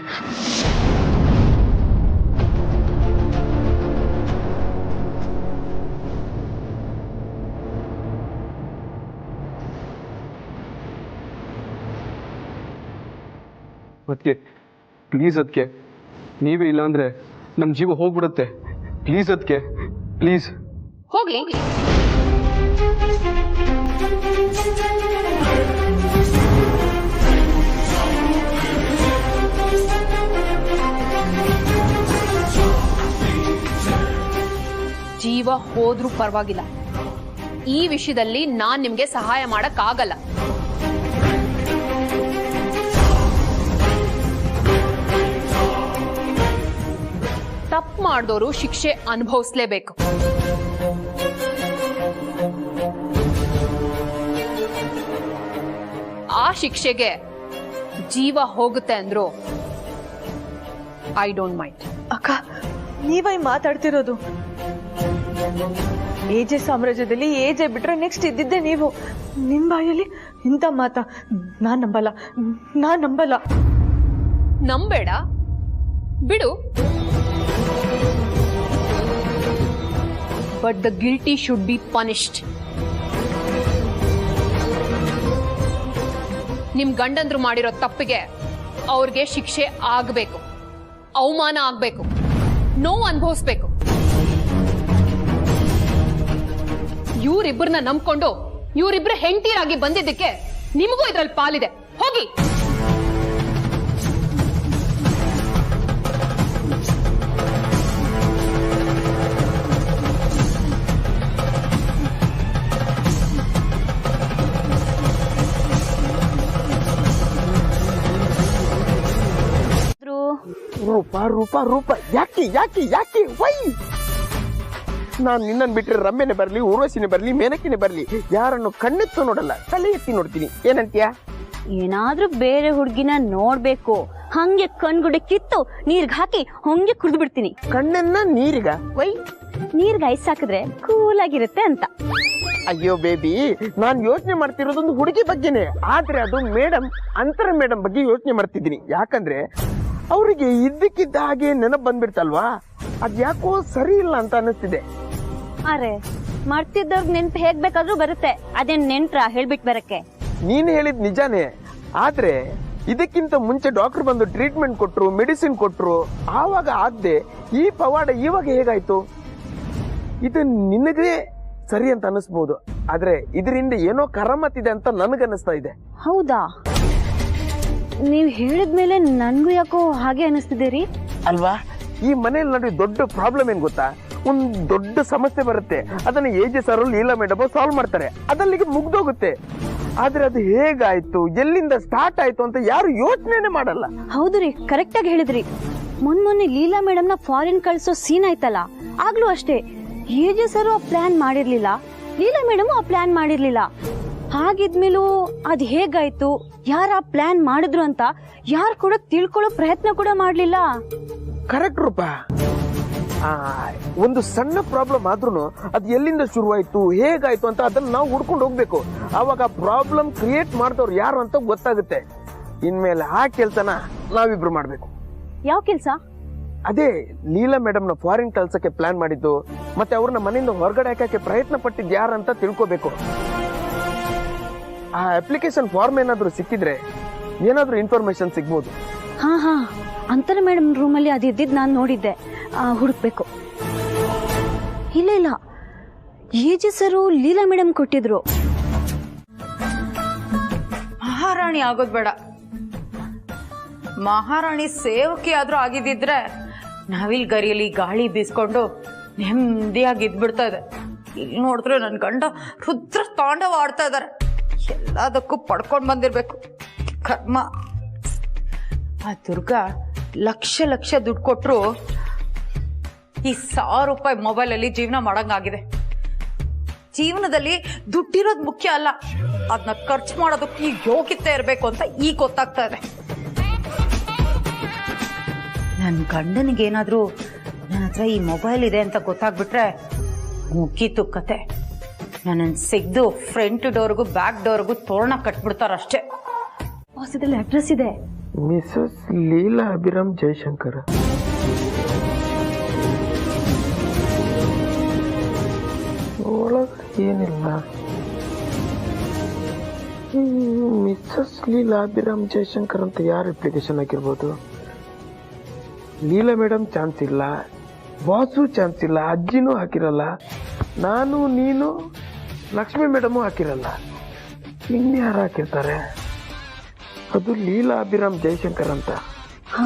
ಅದಕ್ಕೆ ಪ್ಲೀಸ್, ಅದಕ್ಕೆ ನೀವೇ ಇಲ್ಲ ಅಂದ್ರೆ ನಮ್ಮ ಜೀವ ಹೋಗ್ಬಿಡುತ್ತೆ. ಪ್ಲೀಸ್ ಅದಕ್ಕೆ, ಪ್ಲೀಸ್. ಹೋಗ್ಲಿ, ಜೀವ ಹೋದ್ರೂ ಪರವಾಗಿಲ್ಲ. ಈ ವಿಷಯದಲ್ಲಿ ನಾನ್ ನಿಮ್ಗೆ ಸಹಾಯ ಮಾಡಕ್ ಆಗಲ್ಲ. ತಪ್ಪು ಮಾಡಿದವರು ಶಿಕ್ಷೆ ಅನುಭವಿಸ್ಲೇಬೇಕು. ಆ ಶಿಕ್ಷೆಗೆ ಜೀವ ಹೋಗುತ್ತೆ ಅಂದ್ರು ಐ ಡೋಂಟ್ ಮೈಂಡ್. ಅಕ್ಕ, ನೀವೈ ಮಾತಾಡ್ತಿರೋದು? ಏಜೆ ಸಾಮ್ರಾಜ್ಯದಲ್ಲಿ ಏಜೆ ಬಿಟ್ರೆ ನೆಕ್ಸ್ಟ್ ಇದ್ದಿದ್ದೆ ನೀವು. ನಿಮ್ ಬಾಯಲ್ಲಿ ಇಂಥ ಮಾತಾ? ನಾನ್ ನಂಬಲ್ಲ. ನಂಬೇಡ, ಬಿಡು. But the guilty should be punished. ನಿಮ್ ಗಂಡಂದ್ರು ಮಾಡಿರೋ ತಪ್ಪಿಗೆ ಅವ್ರಿಗೆ ಶಿಕ್ಷೆ ಆಗ್ಬೇಕು, ಅವಮಾನ ಆಗ್ಬೇಕು, ನೋವು ಅನುಭವಿಸ್ಬೇಕು. ಇವರಿಬ್ಬರನ್ನ ನಂಬ್ಕೊಂಡು ಇವರಿಬ್ರು ಹೆಂಡತಿಯರಾಗಿ ಬಂದಿದ್ದಕ್ಕೆ ನಿಮಗೂ ಇದ್ರಲ್ಲಿ ಪಾಲಿದೆ. ಹೋಗಿ. ರೂಪ ರೂಪ ರೂಪ ಯಾಕೆ ಯಾಕೆ ಯಾಕೆ ವೈ? ನಾನು ನಿನ್ನನ್ನು ಬಿಟ್ಟರೆ ರಮ್ಯನೇ ಬರಲಿ, ಊರ್ವಶಿನೇ ಬರಲಿ, ಮೇನಕಿನೇ ಬರಲಿ, ಯಾರನ್ನು ಕಣ್ಣೆತ್ತು ನೋಡಲ್ಲ, ತಲೆ ಎತ್ತಿ ನೋಡ್ತೀನಿ. ಏನಂತೀಯ? ಏನಾದ್ರೂ ಬೇರೆ ಹುಡುಗಿನ ನೋಡ್ಬೇಕು, ಹಂಗೆ ಕಣ್ಗುಡೆ ಕಿತ್ತು ನೀರ್ಗ್ ಹಾಕಿ ಹಂಗೆ ಕುಡಿದು ಬಿಡ್ತೀನಿ. ಕಣ್ಣನ್ನ ನೀರಿಗ? ವೈ? ನೀರ್ಗೆ ಐಸ್ ಹಾಕಿದ್ರೆ ಕೂಲ್ ಆಗಿರುತ್ತೆ ಅಂತ. ಅಯ್ಯೋ ಬೇಬಿ, ನಾನು ಯೋಚನೆ ಮಾಡ್ತಿರೋದೊಂದು ಹುಡುಗಿ ಬಗ್ಗೆನೆ. ಆದ್ರೆ ಅದು ಮೇಡಮ್, ಅಂತರ ಮೇಡಮ್ ಬಗ್ಗೆ ಯೋಚನೆ ಮಾಡ್ತಿದ್ದೀನಿ. ಯಾಕಂದ್ರೆ ಅವರಿಗೆ ಇದ್ದಕ್ಕಿದ್ದ ಹಾಗೆ ನೆನಪು ಬಂದ್ಬಿಡ್ತಲ್ವಾ, ಅದ್ ಯಾಕೋ ಸರಿ ಇಲ್ಲ ಅಂತ ಅನ್ನಿಸ್ತಿದೆ. ಅರೆ, ಮಾಡ್ತಿದ್ದವ್ರಿಗೆ ನೆನ್ಪು ಹೇಗ್ ಬೇಕಾದ್ರೂ ಬರುತ್ತೆ, ಅದೇನ್ ನೆಂಟ್ರ ಹೇಳ್ಬಿಟ್ ಬರಕ್ಕೆ? ನೀನ್ ಹೇಳಿದ್ ನಿಜಾನೇ, ಆದ್ರೆ ಇದಕ್ಕಿಂತ ಮುಂಚೆ ಡಾಕ್ಟರ್ ಬಂದು ಟ್ರೀಟ್ಮೆಂಟ್ ಕೊಟ್ರು, ಮೆಡಿಸಿನ್ ಕೊಟ್ರು, ಆವಾಗ ಆಗದೆ ಈ ಪವಾಡ ಇವಾಗ ಹೇಗಾಯ್ತು? ಇದು ನಿನಗೆ ಸರಿ ಅಂತ ಅನಿಸ್ಬೋದು, ಆದ್ರೆ ಇದರಿಂದ ಏನೋ ಕರಮತ್ತಿದೆ ಅಂತ ನನಗನ್ನಿಸ್ತಾ ಇದೆ. ಹೌದಾ? ನೀವ್ ಹೇಳಿದ್ಮೇಲೆ ನನ್ಗೂ ಯಾಕೋ ಹಾಗೆ ಅನಿಸ್ತಿದೆ ರೀ. ಅಲ್ವಾ? ಈ ಮನೇಲಿ ನೋಡಿ ದೊಡ್ಡ ಪ್ರಾಬ್ಲಮ್ ಏನ್ ಗೊತ್ತಾ? ಒಂದ್ ದೊಡ್ಡ ಸಮಸ್ಯೆ ಬರುತ್ತೆ, ಅದನ್ನ AJ sir Leela madam solve ಮಾಡ್ತಾರೆ, ಅದಲ್ಲಿಗೆ ಮುಗ್ದೋಗುತ್ತೆ. ಆದ್ರೆ ಅದು ಹೇಗಾಯ್ತು, ಎಲ್ಲಿಂದ ಸ್ಟಾರ್ಟ್ ಆಯ್ತು ಅಂತ ಯಾರು ಯೋಚನೆ ಮಾಡಲ್ಲ. ಹೌದು ರೀ, ಕರೆಕ್ಟ್ ಆಗಿ ಹೇಳಿದ್ರಿ. ಮೊನ್ನೆ ಲೀಲಾ ಮೇಡಮ್ ನ ಫಾರಿನ್ ಕಳ್ಸೋ ಸೀನ್ ಆಯ್ತಲ್ಲ, ಆಗ್ಲೂ ಅಷ್ಟೇ ಎಜೆ ಸರ್ ಆ ಪ್ಲಾನ್ ಮಾಡಿರ್ಲಿಲ್ಲ, ಲೀಲಾ ಮೇಡಮ್ ಆ ಪ್ಲಾನ್ ಮಾಡಿರ್ಲಿಲ್ಲ. ಹಾಗಿದ್ಮೇಲೂ ಅದ್ ಹೇಗಾಯ್ತು, ಯಾರ ಪ್ಲಾನ್ ಮಾಡಿದ್ರು ಅಂತ ಯಾರು ಕೂಡ ತಿಳ್ಕೊಳ್ಳೋ ಪ್ರಯತ್ನ ಕೂಡ ಮಾಡ್ಲಿಲ್ಲ. ಕರೆಕ್ಟ್ ರೂಪ. ಒಂದು ಸಣ್ಣ ಪ್ರಾಬ್ಲಮ್ ಆದ್ರೂ ಅದು ಎಲ್ಲಿಂದ ಶುರುವಾಯ್ತು, ಹೇಗಾಯ್ತು ಅಂತ ಅದನ್ನ ನಾವು ಹುಡ್ಕೊಂಡು ಹೋಗ್ಬೇಕು. ಅವಾಗ ಪ್ರಾಬ್ಲಮ್ ಕ್ರಿಯೇಟ್ ಮಾಡಿದವ್ರು ಯಾರು ಅಂತ ಗೊತ್ತಾಗುತ್ತೆ. ಇನ್ಮೇಲೆ ಆ ಕೆಲ್ಸನ ನಾವಿಬ್ರು ಮಾಡ್ಬೇಕು. ಯಾವ ಕೆಲ್ಸ? ಅದೇ ಲೀಲಾ ಮೇಡಮ್ ನ ಫಾರಿನ್ ಕಳ್ಸಕ್ಕೆ ಪ್ಲಾನ್ ಮಾಡಿದ್ದು, ಮತ್ತೆ ಅವ್ರನ್ನ ಮನೆಯಿಂದ ಹೊರಗಡೆ ಹಾಕಕ್ಕೆ ಪ್ರಯತ್ನ ಪಟ್ಟಿದ್ ಯಾರಂತ ತಿಳ್ಕೋಬೇಕು. ಆ ಅಪ್ಲಿಕೇಶನ್ ಫಾರ್ಮ್ ಏನಾದ್ರು ಸಿಕ್ಕಿದ್ರೆ ಏನಾದ್ರೂ ಇನ್ಫಾರ್ಮೇಶನ್ ಸಿಗ್ಬೋದು. ಹಾ, ಅಂತರ ಮೇಡಮ್ ರೂಮಲ್ಲಿ ಅದು ಇದ್ದಿದ್ ನಾನು ನೋಡಿದ್ದೆ, ಹುಡುಕ್ಬೇಕು. ಇಲ್ಲ, ಎಜೆ ಸರು ಲೀಲಾ ಮೇಡಮ್ ಕೊಟ್ಟಿದ್ರು. ಮಹಾರಾಣಿ ಆಗೋದ್ ಬೇಡ, ಮಹಾರಾಣಿ ಸೇವಕಿ ಆದ್ರೂ ಆಗಿದ್ದಿದ್ರೆ ನಾವಿಲ್ ಗರಿಯಲ್ಲಿ ಗಾಳಿ ಬೀಸ್ಕೊಂಡು ನೆಮ್ಮದಿಯಾಗಿ ಇದ್ಬಿಡ್ತಾ ಇದೆ. ಇಲ್ಲಿ ನೋಡಿದ್ರೆ ನನ್ ಗಂಡ ರುದ್ರ ತಾಂಡವ ಆಡ್ತಾ ಇದಾರೆ. ಎಲ್ಲದಕ್ಕೂ ಪಡ್ಕೊಂಡ್ ಬಂದಿರ್ಬೇಕು ಕರ್ಮ. ಆ ದುರ್ಗಾ ಲಕ್ಷ ದುಡ್ಡು ಕೊಟ್ರು ಈ 1000 ರೂಪಾಯಿ ಮೊಬೈಲ್ ಅಲ್ಲಿ ಜೀವನ ಮಾಡಂಗಾಗಿದೆ. ಜೀವನದಲ್ಲಿ ದುಡ್ಡಿರೋದು ಮುಖ್ಯ ಅಲ್ಲ, ಅದನ್ನ ಖರ್ಚು ಮಾಡೋದಕ್ಕೆ ಈ ಯೋಗ್ಯತೆ ಇರಬೇಕು ಅಂತ ಈಗ ಗೊತ್ತಾಗ್ತಾ ಇದೆ. ನನ್ನ ಗಂಡನಿಗೆ ಏನಾದ್ರೂ ನನ್ನ ಹತ್ರ ಈ ಮೊಬೈಲ್ ಇದೆ ಅಂತ ಗೊತ್ತಾಗ್ಬಿಟ್ರೆ ಮುಗೀತು ಕತೆ. ನನ್ನನ್ನು ಸಿಗ್ದು ಫ್ರಂಟ್ ಡೋರ್ಗೂ ಬ್ಯಾಕ್ ಡೋರ್ಗೂ ತೋರಣ ಕಟ್ಬಿಡ್ತಾರಷ್ಟೇ. ಇದರಲ್ಲಿ ಅಡ್ರೆಸ್ ಇದೆ. ಮಿಸಸ್ ಲೀಲಾ ಅಭಿರಾಮ್ ಜಯಶಂಕರ್. ಒಳಗೆ ಏನಿಲ್ಲ. ಮಿಸಸ್ ಲೀಲಾ ಅಭಿರಾಮ್ ಜಯಶಂಕರ್ ಅಂತ ಯಾರು ಅಪ್ಲಿಕೇಶನ್ ಹಾಕಿರ್ಬೋದು? ಲೀಲಾ ಮೇಡಮ್ ಚಾನ್ಸ್ ಇಲ್ಲ, ಬಾಸು ಚಾನ್ಸ್ ಇಲ್ಲ, ಅಜ್ಜಿನೂ ಹಾಕಿರಲ್ಲ, ನಾನು ನೀನು ಲಕ್ಷ್ಮಿ ಮೇಡಮು ಹಾಕಿರಲ್ಲ. ಇನ್ಯಾರು ಹಾಕಿರ್ತಾರೆ? ಅದು ಲೀಲಾ ಅಭಿರಾಮ್ ಜಯಶಂಕರ್ ಅಂತ. ಹಾ,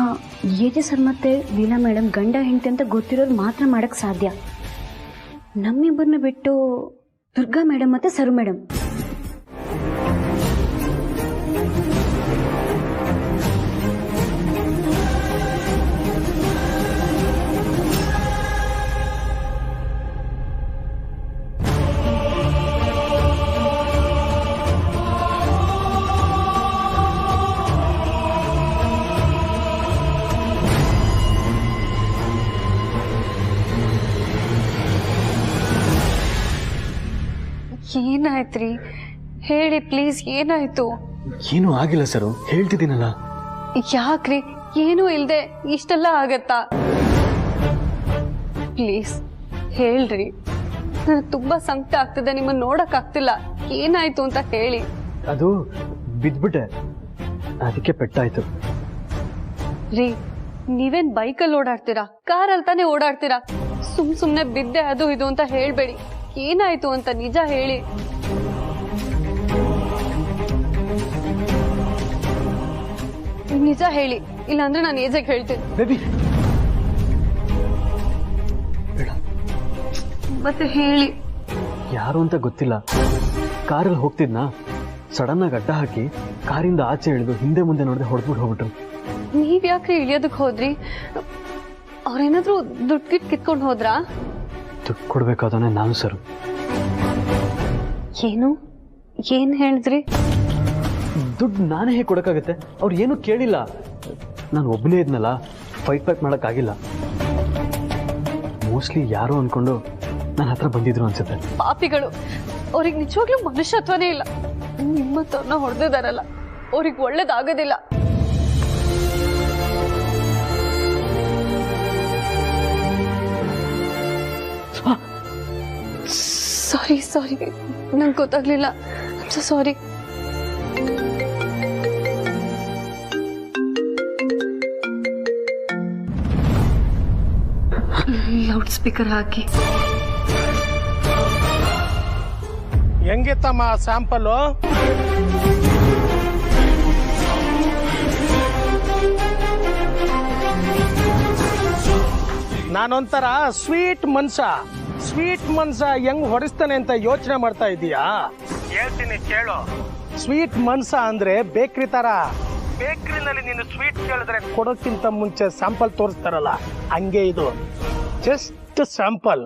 ಎಜೆ ಸರ್ ಮತ್ತೆ ಲೀಲಾ ಮೇಡಮ್ ಗಂಡ ಹೆಂಡತಿ ಅಂತ ಗೊತ್ತಿರೋದು ಮಾತ್ರ ಮಾಡಕ್ ಸಾಧ್ಯ. ನಮ್ಮಿಬ್ಬರನ್ನ ಬಿಟ್ಟು ದುರ್ಗಾ ಮೇಡಮ್ ಮತ್ತೆ ಸರು ಮೇಡಮ್. ಏನಾಯ್ತ್ರಿ? ಹೇಳಿ ಪ್ಲೀಸ್, ಏನಾಯ್ತು? ಏನೂ ಆಗಿಲ್ಲ ಸರ್, ಹೇಳ್ತಿದ್ದೀನಲ್ಲ. ಯಾಕ್ರಿ? ಏನೂ ಇಲ್ದೆ ಇಷ್ಟೆಲ್ಲ ಆಗತ್ತಾ? ಪ್ಲೀಸ್ ಹೇಳ್ರಿ, ನನಗೆ ತುಂಬಾ ಸಂಕಟ ಆಗ್ತಿದೆ, ನಿಮ್ಮನ್ನ ನೋಡಕ್ ಆಗ್ತಿಲ್ಲ. ಏನಾಯ್ತು ಅಂತ ಹೇಳಿ. ಅದು ಬಿದ್ಬಿಟ್ಟೆ, ಅದಕ್ಕೆ ಪೆಟ್ಟಾಯ್ತು. ರೀ, ನೀವೇನ್ ಬೈಕಲ್ಲಿ ಓಡಾಡ್ತೀರಾ, ಕಾರಲ್ಲಿ ತಾನೇ ಓಡಾಡ್ತೀರಾ? ಸುಮ್ನೆ ಬಿದ್ದೆ ಅದು ಇದು ಅಂತ ಹೇಳ್ಬೇಡಿ. ಏನಾಯ್ತು ಅಂತ ನಿಜ ಹೇಳಿ. ನಿಜ ಹೇಳಿ, ಇಲ್ಲಾಂದ್ರೆ ನಾನು ಏಜೆಗೆ ಹೇಳ್ತೀನಿ. ಮತ್ತೆ ಹೇಳಿ. ಯಾರು ಅಂತ ಗೊತ್ತಿಲ್ಲ, ಕಾರಲ್ಲಿ ಹೋಗ್ತಿದ್ನಾ, ಸಡನ್ ಆಗಿ ಅಡ್ಡ ಹಾಕಿ ಕಾರಿಂದ ಆಚೆ ಇಳಿದು ಹಿಂದೆ ಮುಂದೆ ನೋಡದೆ ಹೊಡೆದ್ಬಿಟ್ಟು ಹೋಗ್ಬಿಟ್ರು. ನೀವ್ ಯಾಕ್ರಿ ಇಳಿಯೋದಕ್ಕೆ ಹೋದ್ರಿ? ಅವ್ರೇನಾದ್ರೂ ದುಡ್ಡು ಕಿತ್ಕೊಂಡು ಹೋದ್ರಾ? ದುಡ್ಡು ಕೊಡ್ಬೇಕಾದವನೇ ನಾನು ಸರ್. ಏನ್ ಹೇಳಿದ್ರಿ? ದುಡ್ಡು ನಾನೇ ಹೇಗೆ ಕೊಡೋಕ್ಕಾಗತ್ತೆ? ಅವ್ರು ಏನೂ ಕೇಳಿಲ್ಲ. ನಾನು ಒಬ್ಬನೇ ಇದ್ನಲ್ಲ, ಫೈಟ್ ಬ್ಯಾಕ್ ಮಾಡೋಕ್ಕಾಗಿಲ್ಲ. ಮೋಸ್ಟ್ಲಿ ಯಾರೋ ಅನ್ಕೊಂಡು ನನ್ನ ಹತ್ರ ಬಂದಿದ್ರು ಅನ್ಸುತ್ತೆ. ಪಾಪಿಗಳು, ಅವ್ರಿಗೆ ನಿಜವಾಗ್ಲೂ ಮನುಷ್ಯತ್ವನೇ ಇಲ್ಲ. ನಿಮ್ಮತ್ತವ್ರನ್ನ ಹೊಡೆದಿದಾರಲ್ಲ, ಅವ್ರಿಗೆ ಒಳ್ಳೇದಾಗೋದಿಲ್ಲ. ಸಾರಿ ನಂಗೆ ಗೊತ್ತಾಗ್ಲಿಲ್ಲ. ಸಾರಿ. ಲೌಡ್ ಸ್ಪೀಕರ್ ಹಾಕಿ. ಹೆಂಗಿತ್ತಮ್ಮ ಸ್ಯಾಂಪಲ್? ನಾನೊಂಥರ ಸ್ವೀಟ್ ಮನ್ಸ ಹೆಂಗ್ ಹೊಡಿಸ್ತಾನೆ ಅಂತ ಯೋಚನೆ ಮಾಡ್ತಾ ಇದೀಯಾ? ಹೇಳ್ತೀನಿ ಕೇಳು. ಸ್ವೀಟ್ ಮನ್ಸ ಅಂದ್ರೆ ಬೇಕ್ರಿ ತರ. ಬೇಕ್ರಿನಲ್ಲಿ ನೀನು ಸ್ವೀಟ್ ಕೇಳಿದ್ರೆ ಕೊಡೋಕ್ಕಿಂತ ಮುಂಚೆ ಸ್ಯಾಂಪಲ್ ತೋರಿಸ್ತಾರಲ್ಲ, ಹಂಗೆ ಇದು. Just sample.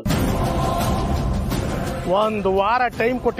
1 ವಾರ ಟೈಮ್ ಕೊಟ್ಟು